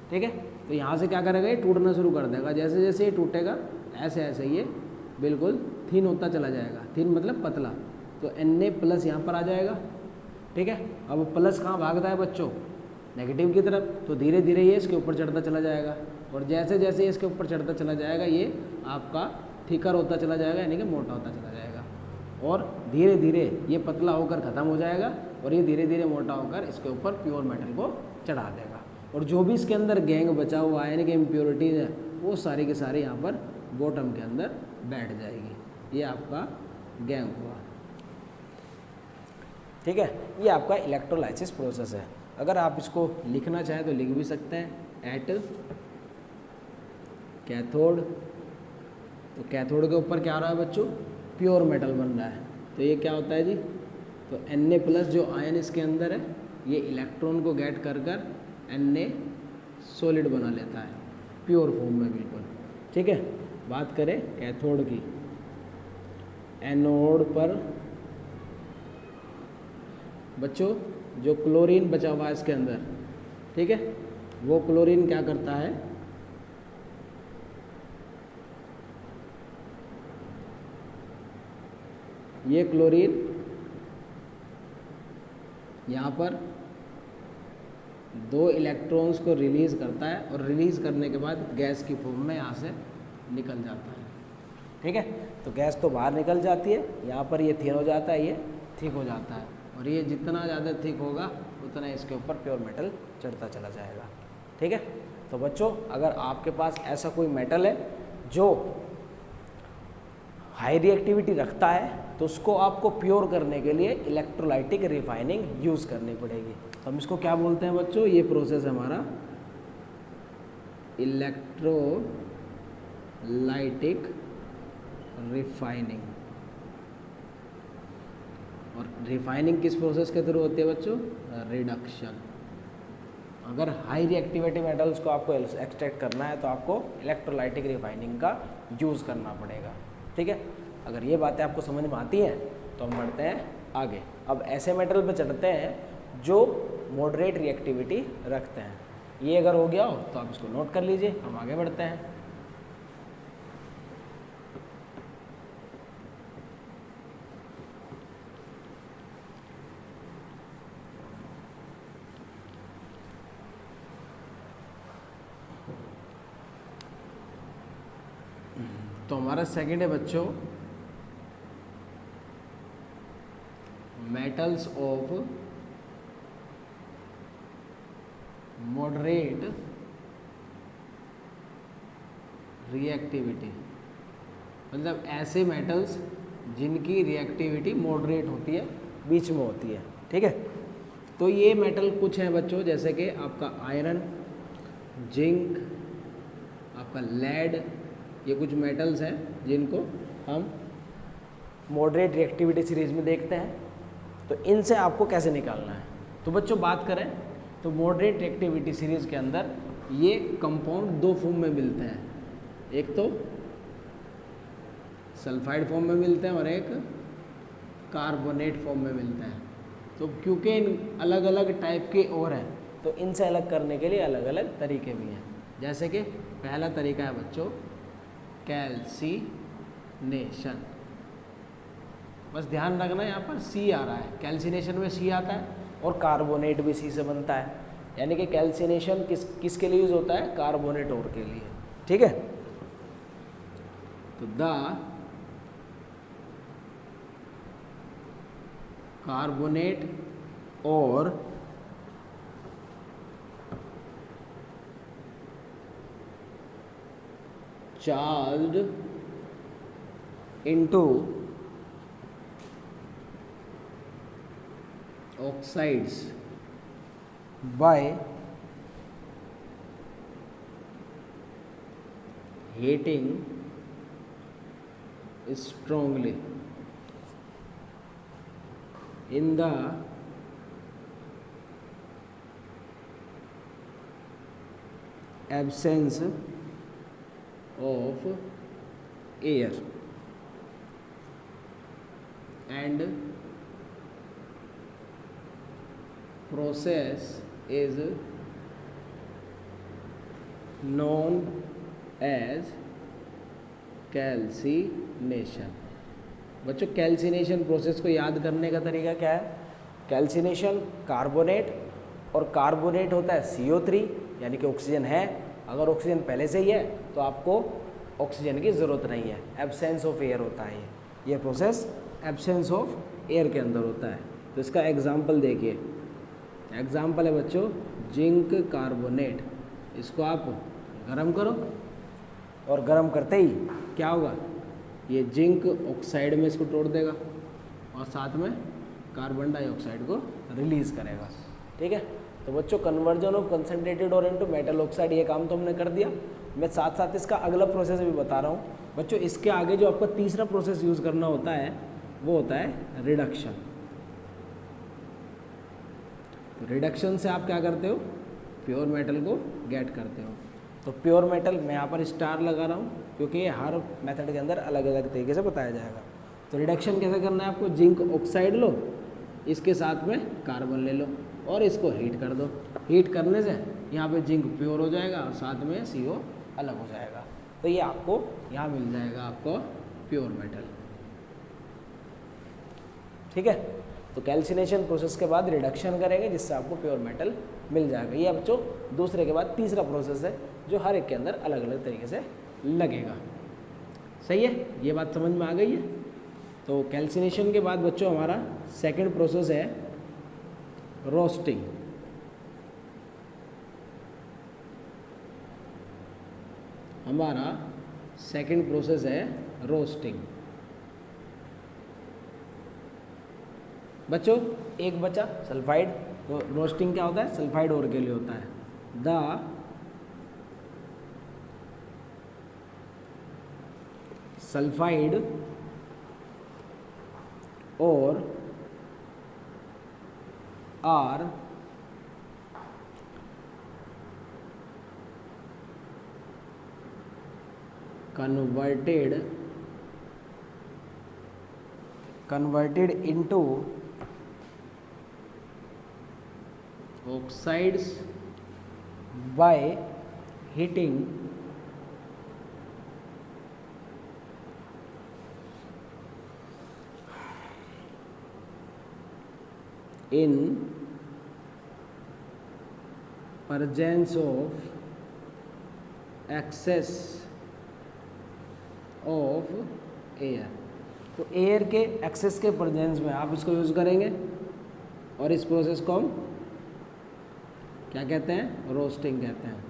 ठीक है, तो यहाँ से क्या करेगा, ये टूटना शुरू कर देगा। जैसे जैसे ये टूटेगा ऐसे ऐसे ये बिल्कुल थिन होता चला जाएगा। थिन मतलब पतला। तो Na+ यहाँ पर आ जाएगा। ठीक है, अब प्लस कहाँ भागता है बच्चों, नेगेटिव की तरफ, तो धीरे धीरे ये इसके ऊपर चढ़ता चला जाएगा, और जैसे जैसे इसके ऊपर चढ़ता चला जाएगा ये आपका थिकर होता चला जाएगा, यानी कि मोटा होता चला जाएगा, और धीरे धीरे ये पतला होकर ख़त्म हो जाएगा, और ये धीरे धीरे मोटा होकर इसके ऊपर प्योर मेटल को चढ़ा देगा। और जो भी इसके अंदर गैंग बचा हुआ है, यानी कि इम्प्योरिटीज़ है, वो सारी के सारी यहाँ पर बॉटम के अंदर बैठ जाएगी। ये आपका गैंग हुआ। ठीक है, ये आपका इलेक्ट्रोलाइसिस प्रोसेस है। अगर आप इसको लिखना चाहें तो लिख भी सकते हैं, एट कैथोड। तो कैथोड के ऊपर क्या आ रहा है बच्चों, प्योर मेटल बन रहा है। तो ये क्या होता है जी, तो Na+ जो आयन इसके अंदर है, ये इलेक्ट्रॉन को गेट कर कर Na सॉलिड बना लेता है, प्योर फॉर्म में बिल्कुल। ठीक है, बात करें कैथोड की, एनोड पर बच्चों जो क्लोरीन बचा हुआ है इसके अंदर, ठीक है, वो क्लोरीन क्या करता है, ये क्लोरीन यहाँ पर 2 इलेक्ट्रॉन्स को रिलीज़ करता है, और रिलीज़ करने के बाद गैस की फॉर्म में यहाँ से निकल जाता है। ठीक है, तो गैस तो बाहर निकल जाती है, यहाँ पर ये थिन हो जाता है, ये थिक हो जाता है, और ये जितना ज़्यादा थिक होगा उतना इसके ऊपर प्योर मेटल चढ़ता चला जाएगा। ठीक है, तो बच्चों अगर आपके पास ऐसा कोई मेटल है जो हाई रिएक्टिविटी रखता है, तो उसको आपको प्योर करने के लिए इलेक्ट्रोलाइटिक रिफाइनिंग यूज़ करनी पड़ेगी। तो हम इसको क्या बोलते हैं बच्चों, ये प्रोसेस है हमारा इलेक्ट्रोलाइटिक रिफाइनिंग। और रिफाइनिंग किस प्रोसेस के थ्रू होती है बच्चों, रिडक्शन। अगर हाई रिएक्टिविटी मेटल्स को आपको एक्सट्रैक्ट करना है तो आपको इलेक्ट्रोलाइटिक रिफाइनिंग का यूज़ करना पड़ेगा। ठीक है, अगर ये बातें आपको समझ में आती हैं तो हम बढ़ते हैं आगे। अब ऐसे मेटल पे चढ़ते हैं जो मॉडरेट रिएक्टिविटी रखते हैं। ये अगर हो गया हो तो आप इसको नोट कर लीजिए, हम आगे बढ़ते हैं। तो हमारा सेकंड है बच्चों मेटल्स ऑफ मॉडरेट रिएक्टिविटी, मतलब ऐसे मेटल्स जिनकी रिएक्टिविटी मॉडरेट होती है, बीच में होती है। ठीक है, तो ये मेटल कुछ हैं बच्चों, जैसे कि आपका आयरन, जिंक, आपका लेड, ये कुछ मेटल्स हैं जिनको हम मॉडरेट रिएक्टिविटी सीरीज में देखते हैं। तो इनसे आपको कैसे निकालना है, तो बच्चों बात करें तो मॉडरेट रिएक्टिविटी सीरीज के अंदर ये कंपाउंड 2 फॉर्म में मिलते हैं, एक तो सल्फाइड फॉर्म में मिलते हैं और एक कार्बोनेट फॉर्म में मिलते हैं। तो क्योंकि इन अलग अलग टाइप के और हैं, तो इनसे अलग करने के लिए अलग अलग तरीके भी हैं। जैसे कि पहला तरीका है बच्चों कैल्सिनेशन। बस ध्यान रखना यहाँ पर सी आ रहा है, कैल्सिनेशन में सी आता है, और कार्बोनेट भी सी से बनता है। यानी कि कैल्सिनेशन किसके लिए यूज होता है, कार्बोनेट और के लिए। ठीक है, तो द कार्बोनेट और charged into oxides by heating strongly in the absence of air। and process is known as calcination. बच्चों कैल्सिनेशन प्रोसेस को याद करने का तरीका क्या है? कैल्सिनेशन कार्बोनेट, और कार्बोनेट होता है CO3 यानी कि ऑक्सीजन है। अगर ऑक्सीजन पहले से ही है तो आपको ऑक्सीजन की ज़रूरत नहीं है, एब्सेंस ऑफ एयर होता है ये प्रोसेस एब्सेंस ऑफ एयर के अंदर होता है। तो इसका एग्जाम्पल देखिए, एग्जाम्पल है बच्चों जिंक कार्बोनेट। इसको आप गर्म करो और गर्म करते ही क्या होगा, ये जिंक ऑक्साइड में इसको तोड़ देगा और साथ में कार्बन डाइऑक्साइड को रिलीज़ करेगा। ठीक है, तो बच्चों कन्वर्जन ऑफ कंसनट्रेटेड और इनटू मेटल ऑक्साइड ये काम तो हमने कर दिया। मैं साथ साथ इसका अगला प्रोसेस भी बता रहा हूँ बच्चों। इसके आगे जो आपका तीसरा प्रोसेस यूज़ करना होता है वो होता है रिडक्शन। तो रिडक्शन से आप क्या करते हो, प्योर मेटल को गेट करते हो। तो प्योर मेटल मैं यहाँ पर स्टार लगा रहा हूँ क्योंकि हर मेथड के अंदर अलग अलग तरीके से बताया जाएगा। तो रिडक्शन कैसे करना है आपको, जिंक ऑक्साइड लो, इसके साथ में कार्बन ले लो और इसको हीट कर दो। हीट करने से यहाँ पे जिंक प्योर हो जाएगा और साथ में CO अलग हो जाएगा। तो ये आपको यहाँ मिल जाएगा आपको प्योर मेटल। ठीक है, तो कैल्सिनेशन प्रोसेस के बाद रिडक्शन करेंगे जिससे आपको प्योर मेटल मिल जाएगा। ये बच्चों दूसरे के बाद तीसरा प्रोसेस है जो हर एक के अंदर अलग अलग तरीके से लगेगा। सही है, ये बात समझ में आ गई है। तो कैल्सिनेशन के बाद बच्चों हमारा सेकंड प्रोसेस है रोस्टिंग। हमारा सेकंड प्रोसेस है रोस्टिंग। बच्चों एक बचा सल्फाइड। तो रोस्टिंग क्या होता है, सल्फाइड ओर के लिए होता है। द सल्फाइड और are converted into oxides by heating in presence of excess of air। तो एयर के एक्सेस के प्रेजेंस में आप इसको यूज़ करेंगे और इस प्रोसेस को हम क्या कहते हैं, रोस्टिंग कहते हैं।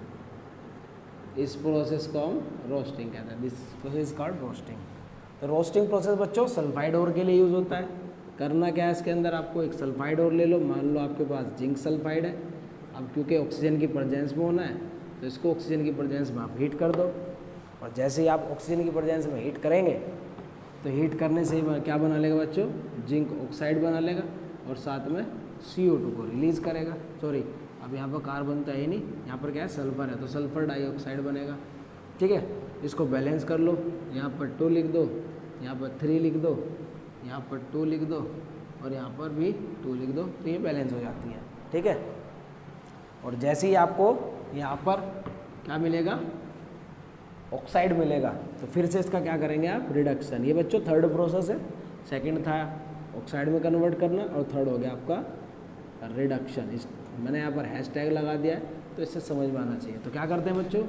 इस प्रोसेस को हम रोस्टिंग कहते हैं। This process called roasting. तो रोस्टिंग प्रोसेस बच्चों सल्फाइड ओर के लिए यूज़ होता है। करना क्या है इसके अंदर, आपको एक सल्फाइड ओर ले लो। मान लो आपके पास जिंक सल्फाइड है। अब क्योंकि ऑक्सीजन की प्रेजेंस में होना है तो इसको ऑक्सीजन की प्रेजेंस में आप हीट कर दो। और जैसे ही आप ऑक्सीजन की प्रेजेंस में हीट करेंगे तो हीट करने से ही क्या बना लेगा बच्चों, जिंक ऑक्साइड बना लेगा और साथ में CO2 को रिलीज़ करेगा। सॉरी, अब यहाँ पर कार्बन तो है ही नहीं, यहाँ पर क्या है, सल्फर है, तो सल्फर डाइऑक्साइड बनेगा। ठीक है, इसको बैलेंस कर लो। यहाँ पर 2 लिख दो, यहाँ पर 3 लिख दो, यहाँ पर 2 लिख दो और यहाँ पर भी 2 लिख दो, तो ये बैलेंस हो जाती है। ठीक है, और जैसे ही आपको यहाँ पर क्या मिलेगा, ऑक्साइड मिलेगा, तो फिर से इसका क्या करेंगे आप, रिडक्शन। ये बच्चों थर्ड प्रोसेस है। सेकंड था ऑक्साइड में कन्वर्ट करना और थर्ड हो गया आपका रिडक्शन। इस मैंने यहाँ पर हैशटैग लगा दिया है तो इससे समझ में आना चाहिए। तो क्या करते हैं बच्चों,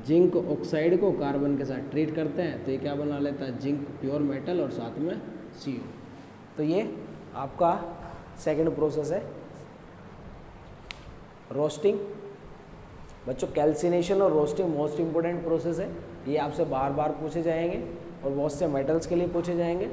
जिंक ऑक्साइड को कार्बन के साथ ट्रीट करते हैं तो ये क्या बना लेता है, जिंक प्योर मेटल और साथ में CO। तो ये आपका सेकंड प्रोसेस है रोस्टिंग। बच्चों कैल्सिनेशन और रोस्टिंग मोस्ट इंपॉर्टेंट प्रोसेस है। ये आपसे बार बार पूछे जाएंगे और बहुत से मेटल्स के लिए पूछे जाएंगे।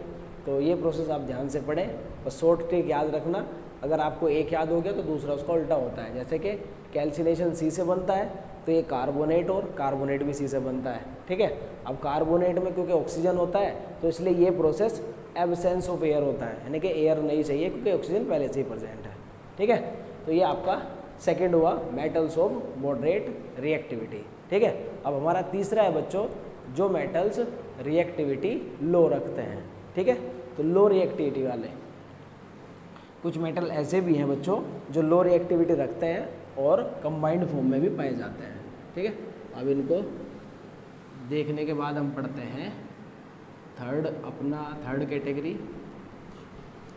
तो ये प्रोसेस आप ध्यान से पढ़ें और शॉर्ट ट्रिक याद रखना। अगर आपको एक याद हो गया तो दूसरा उसका उल्टा होता है। जैसे कि कैल्सिनेशन C से बनता है तो ये कार्बोनेट और कार्बोनेट भी C से बनता है। ठीक है, अब कार्बोनेट में क्योंकि ऑक्सीजन होता है तो इसलिए ये प्रोसेस एब्सेंस ऑफ एयर होता है, यानी कि एयर नहीं चाहिए क्योंकि ऑक्सीजन पहले से ही प्रेजेंट है। ठीक है, तो ये आपका सेकेंड हुआ मेटल्स ऑफ मॉडरेट रिएक्टिविटी। ठीक है, अब हमारा तीसरा है बच्चों जो मेटल्स रिएक्टिविटी लो रखते हैं। ठीक है, तो लो रिएक्टिविटी वाले। कुछ मेटल ऐसे भी हैं बच्चों जो लो रिएक्टिविटी रखते हैं और कंबाइंड फॉर्म में भी पाए जाते हैं। ठीक है, अब इनको देखने के बाद हम पढ़ते हैं थर्ड कैटेगरी,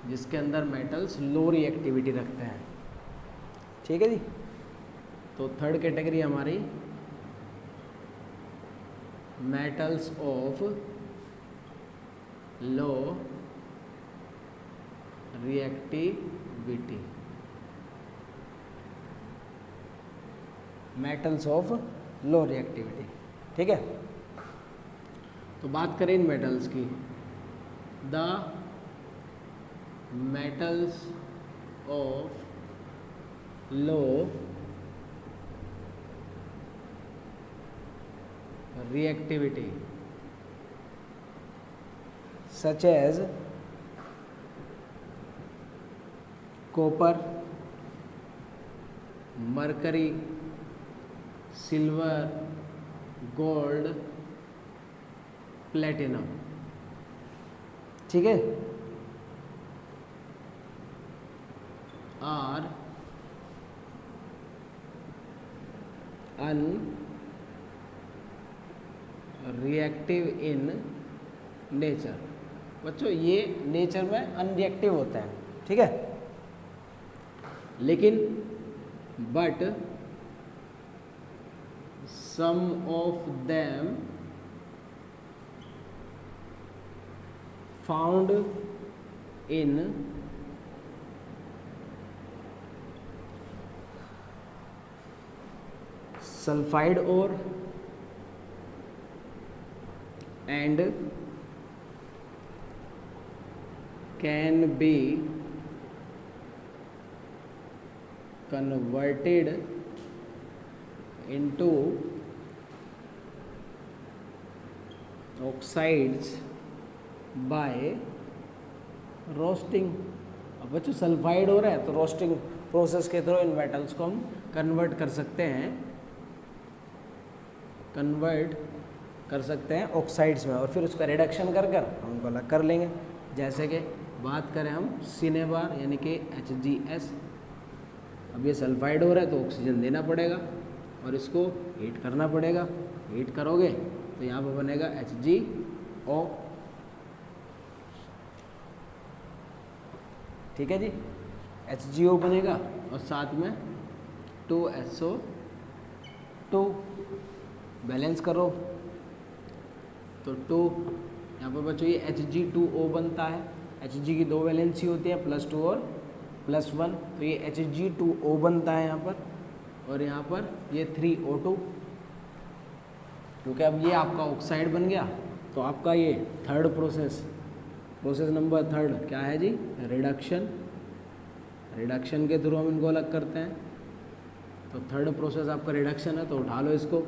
जिसके अंदर मेटल्स लो रिएक्टिविटी रखते हैं। ठीक है जी, तो थर्ड कैटेगरी हमारी metals of low reactivity, metals of low reactivity. ठीक है, तो बात करें इन मेटल्स की, the metals of low reactivity such as copper, mercury, silver, gold, platinum। ठीक है, are अनरिएक्टिव इन नेचर। बच्चों ये नेचर में अनरिएक्टिव होते हैं। ठीक है, लेकिन but some of them found in sulphide ore and can be converted into oxides by roasting। अब बच्चों सल्फाइड हो रहा है तो रोस्टिंग प्रोसेस के थ्रू इन मेटल्स को हम कन्वर्ट कर सकते हैं ऑक्साइड्स में, और फिर उसका रिडक्शन कर हम उनको अलग कर लेंगे। जैसे कि बात करें हम सिनेबार यानी कि HgS। अब ये सल्फाइड हो रहा है तो ऑक्सीजन देना पड़ेगा और इसको हीट करना पड़ेगा। हीट करोगे तो यहाँ पर बनेगा HgO। ठीक है जी, HgO बनेगा और साथ में 2SO2 बैलेंस करो तो 2 यहाँ पर बच्चों ये Hg2O बनता है। Hg की 2 वैलेंसी होती है, +2 और +1, तो ये Hg2O बनता है यहाँ पर, और यहाँ पर ये 3O2। क्योंकि अब ये आपका ऑक्साइड बन गया तो आपका ये थर्ड प्रोसेस नंबर थर्ड क्या है जी, रिडक्शन के थ्रू हम इनको अलग करते हैं। तो थर्ड प्रोसेस आपका रिडक्शन है, तो उठा लो इसको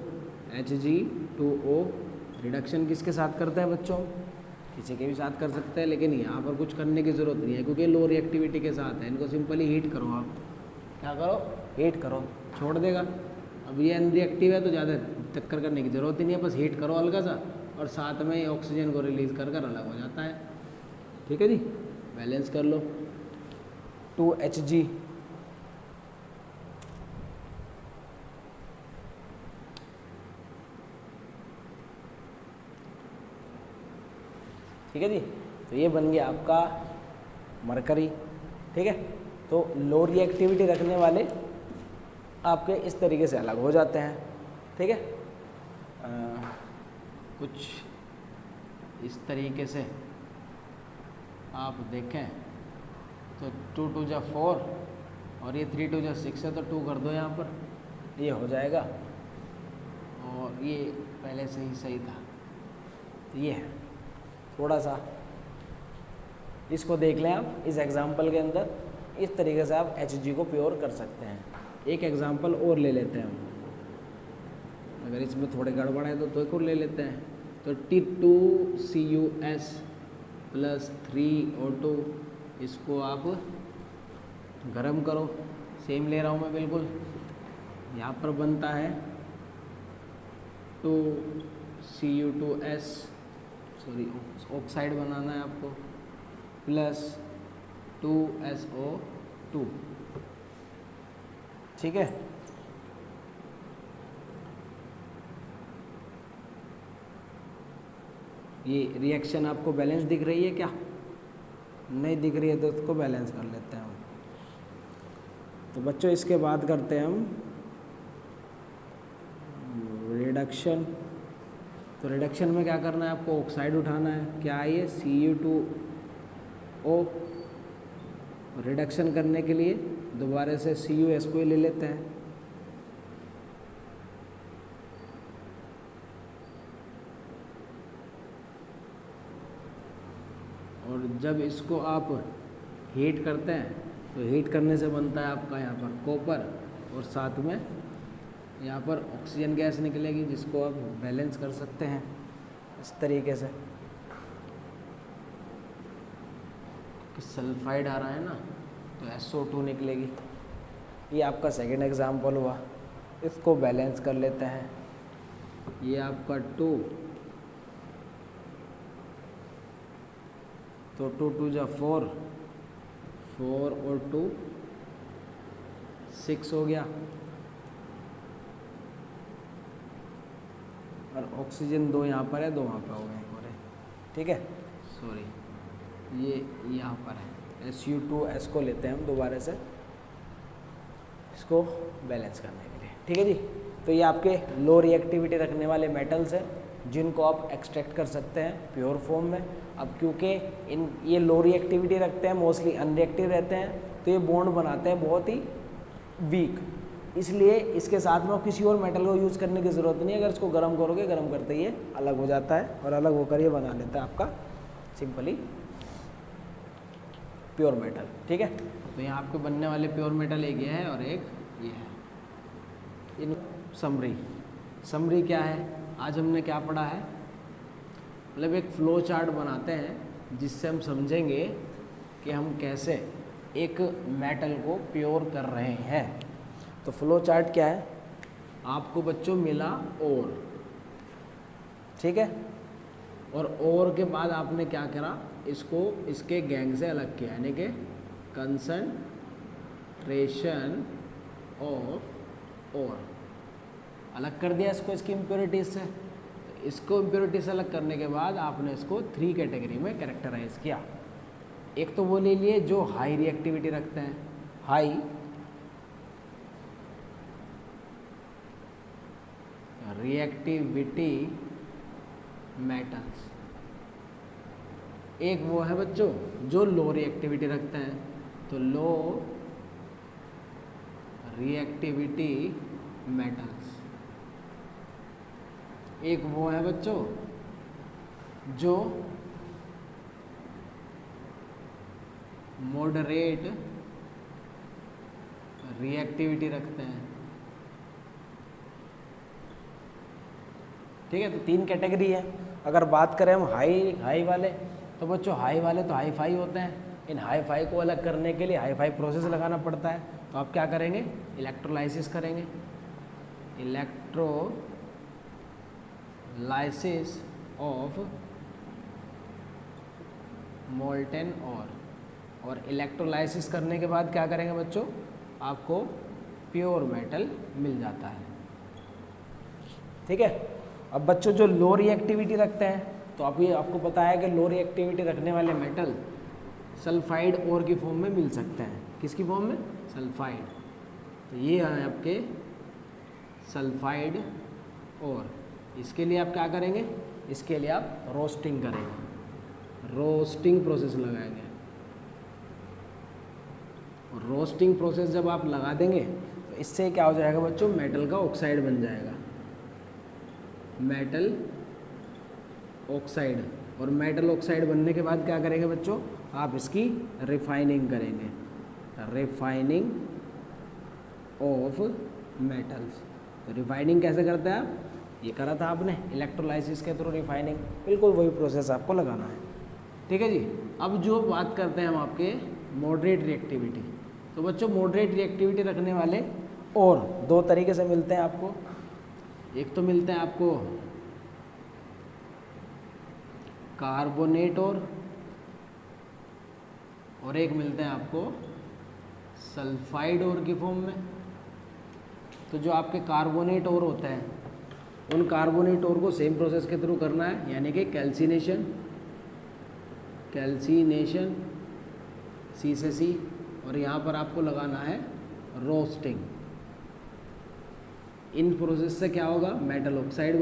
Hg2O। रिडक्शन किसके साथ करते हैं बच्चों, किसी के भी साथ कर सकते हैं, लेकिन यहाँ पर कुछ करने की ज़रूरत नहीं है क्योंकि लो रिएक्टिविटी के साथ है। इनको सिंपली हीट करो, आप क्या करो, हीट करो, छोड़ देगा। अब ये अनरिएक्टिव है तो ज़्यादा चक्कर करने की ज़रूरत ही नहीं है, बस हीट करो हल्का सा और साथ में ऑक्सीजन को रिलीज़ कर अलग हो जाता है। ठीक है जी, बैलेंस कर लो 2Hg। ठीक है जी, तो ये बन गया आपका मरकरी। ठीक है, तो लो रिएक्टिविटी रखने वाले आपके इस तरीके से अलग हो जाते हैं। ठीक है, कुछ इस तरीके से आप देखें तो 2 2 जा 4 और ये 3 2 जा 6 है, तो 2 कर दो यहाँ पर, ये हो जाएगा। और ये पहले से ही सही था, तो ये है। थोड़ा सा इसको देख लें आप, इस एग्जाम्पल के अंदर इस तरीके से आप Hg को प्योर कर सकते हैं। एक एग्जाम्पल और ले लेते हैं हम, अगर इसमें थोड़े गड़बड़ है तो एक और ले लेते हैं। तो T2CuS + 3O2, इसको आप गरम करो, सेम ले रहा हूँ मैं बिल्कुल। यहाँ पर बनता है 2Cu2S, सॉरी ऑक्साइड बनाना है आपको, प्लस 2SO2। ठीक है, ये रिएक्शन आपको बैलेंस दिख रही है क्या? नहीं दिख रही है तो उसको बैलेंस कर लेते हैं हम। तो बच्चों इसके बाद करते हैं हम रिडक्शन। तो रिडक्शन में क्या करना है आपको? ऑक्साइड उठाना है। क्या है ये? Cu2O। रिडक्शन करने के लिए दोबारा से CuS को ही ले लेते हैं। और जब इसको आप हीट करते हैं तो हीट करने से बनता है आपका यहाँ पर कॉपर, और साथ में यहाँ पर ऑक्सीजन गैस निकलेगी जिसको आप बैलेंस कर सकते हैं इस तरीके से। कि सल्फाइड आ रहा है ना तो SO2 निकलेगी। ये आपका सेकेंड एग्जाम्पल हुआ। इसको बैलेंस कर लेते हैं। ये आपका 2, तो 2 2 जा 4, 4 और 2 6 हो गया। और ऑक्सीजन 2 यहाँ पर है, 2 वहाँ पर हो गए। ठीक है, सॉरी, ये यहाँ पर है Su2S को लेते हैं हम दोबारा से इसको बैलेंस करने के लिए। ठीक है जी। तो ये आपके लो रिएक्टिविटी रखने वाले मेटल्स हैं जिनको आप एक्सट्रैक्ट कर सकते हैं प्योर फॉर्म में। अब क्योंकि ये लो रिएक्टिविटी रखते हैं, मोस्टली अनरिएक्टिव रहते हैं, तो ये बॉन्ड बनाते हैं बहुत ही वीक, इसलिए इसके साथ में किसी और मेटल को यूज़ करने की ज़रूरत नहीं है। अगर इसको गर्म करोगे, गर्म करते ही ये अलग हो जाता है और अलग होकर ये बना लेता है आपका सिंपली प्योर मेटल। ठीक है, तो यहाँ आपके बनने वाले प्योर मेटल एक ये है और एक ये है। इन समरी क्या है? आज हमने क्या पढ़ा है? मतलब एक फ्लो चार्ट बनाते हैं जिससे हम समझेंगे कि हम कैसे एक मेटल को प्योर कर रहे हैं। तो फ्लो चार्ट क्या है? आपको बच्चों मिला ओर, ठीक है, और ओर के बाद आपने क्या करा? इसको इसके गैंग से अलग किया, यानी कि कंसंट्रेशन ऑफ ओर अलग कर दिया इसको इसकी इम्प्योरिटीज से। तो इसको इम्प्योरिटी से अलग करने के बाद आपने इसको 3 कैटेगरी में कैरेक्टराइज किया। एक तो वो ले लिए जो हाई रिएक्टिविटी रखते हैं, हाई रिएक्टिविटी मेटल्स। एक वो है बच्चों जो लो रिएक्टिविटी रखते हैं, तो लो रिएक्टिविटी मेटल्स। एक वो है बच्चों जो मॉडरेट रिएक्टिविटी रखते हैं। ठीक है, तो 3 कैटेगरी है। अगर बात करें हम हाई वाले, तो बच्चों हाई वाले तो हाई फाई होते हैं। इन हाई फाई को अलग करने के लिए हाई फाई प्रोसेस लगाना पड़ता है। तो आप क्या करेंगे? इलेक्ट्रोलाइसिस करेंगे। इलेक्ट्रोलाइसिस ऑफ मोल्टेन और इलेक्ट्रोलाइसिस करने के बाद क्या करेंगे बच्चों? आपको प्योर मेटल मिल जाता है। ठीक है, अब बच्चों जो लो रिएक्टिविटी रखते हैं, तो आपको पता है कि लो रिएक्टिविटी रखने वाले मेटल सल्फाइड ओर की फॉर्म में मिल सकते हैं। किसकी फॉर्म में? सल्फाइड। तो ये है आपके सल्फाइड ओर। इसके लिए आप क्या करेंगे? इसके लिए आप रोस्टिंग करेंगे, रोस्टिंग प्रोसेस लगाएंगे। और रोस्टिंग प्रोसेस जब आप लगा देंगे तो इससे क्या हो जाएगा बच्चों? मेटल का ऑक्साइड बन जाएगा, मेटल ऑक्साइड। और मेटल ऑक्साइड बनने के बाद क्या करेंगे बच्चों? आप इसकी रिफाइनिंग करेंगे, रिफाइनिंग ऑफ मेटल्स। तो रिफाइनिंग कैसे करते हैं आप? ये करा था आपने इलेक्ट्रोलाइसिस के थ्रू रिफाइनिंग। बिल्कुल वही प्रोसेस आपको लगाना है। ठीक है जी। अब जो बात करते हैं हम आपके मॉडरेट रिएक्टिविटी, तो बच्चों मॉडरेट रिएक्टिविटी रखने वाले और 2 तरीके से मिलते हैं आपको। एक तो मिलते हैं आपको कार्बोनेट और और एक मिलते हैं आपको सल्फाइड ओर की फॉर्म में। तो जो आपके कार्बोनेट ओर होते हैं उन कार्बोनेट ओर को सेम प्रोसेस के थ्रू करना है, यानी कि कैल्सिनेशन सी से सी, और यहाँ पर आपको लगाना है रोस्टिंग। इन प्रोसेस से क्या होगा, मेटल ऑक्साइड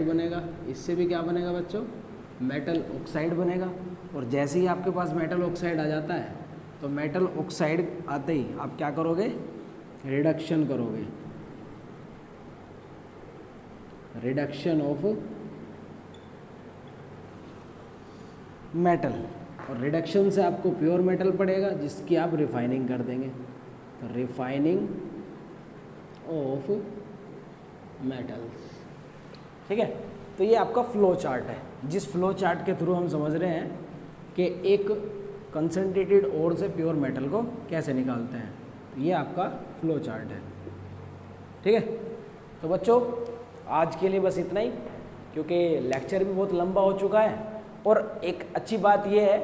बनेगा। इससे भी क्या बनेगा बच्चों, मेटल ऑक्साइड बनेगा। और जैसे ही आपके पास मेटल ऑक्साइड आ जाता है तो मेटल ऑक्साइड आते ही आप क्या करोगे, रिडक्शन करोगे, रिडक्शन ऑफ मेटल, और रिडक्शन से आपको प्योर मेटल पड़ेगा जिसकी आप रिफाइनिंग कर देंगे। तो रिफाइनिंग ऑफ मेटल्स, ठीक है। तो ये आपका फ्लो चार्ट है, जिस फ्लो चार्ट के थ्रू हम समझ रहे हैं कि एक कंसंट्रेटेड ओर से प्योर मेटल को कैसे निकालते हैं। तो ये आपका फ्लो चार्ट है, ठीक है। तो बच्चों आज के लिए बस इतना ही, क्योंकि लेक्चर भी बहुत लंबा हो चुका है। और एक अच्छी बात यह है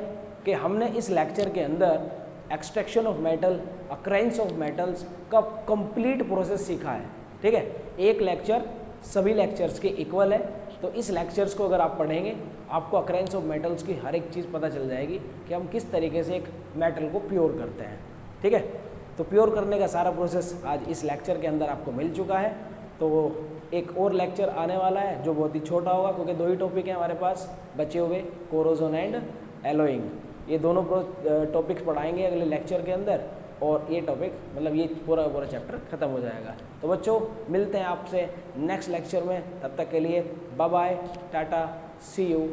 कि हमने इस लेक्चर के अंदर extraction of metal, occurrence of metals का कंप्लीट प्रोसेस सीखा है, ठीक है। एक लेक्चर सभी लेक्चर्स के इक्वल है, तो इस लेक्चर्स को अगर आप पढ़ेंगे आपको अक्रेंस ऑफ मेटल्स की हर एक चीज़ पता चल जाएगी कि हम किस तरीके से एक मेटल को प्योर करते हैं, ठीक है। तो प्योर करने का सारा प्रोसेस आज इस लेक्चर के अंदर आपको मिल चुका है। तो एक और लेक्चर आने वाला है जो बहुत ही छोटा होगा, क्योंकि 2 ही टॉपिक हैं हमारे पास बचे हुए, कोरोजन एंड एलोइंग। ये दोनों टॉपिक्स पढ़ाएंगे अगले लेक्चर के अंदर, और ये टॉपिक मतलब ये पूरा चैप्टर खत्म हो जाएगा। तो बच्चों मिलते हैं आपसे नेक्स्ट लेक्चर में, तब तक के लिए bye bye, ta ta, see you.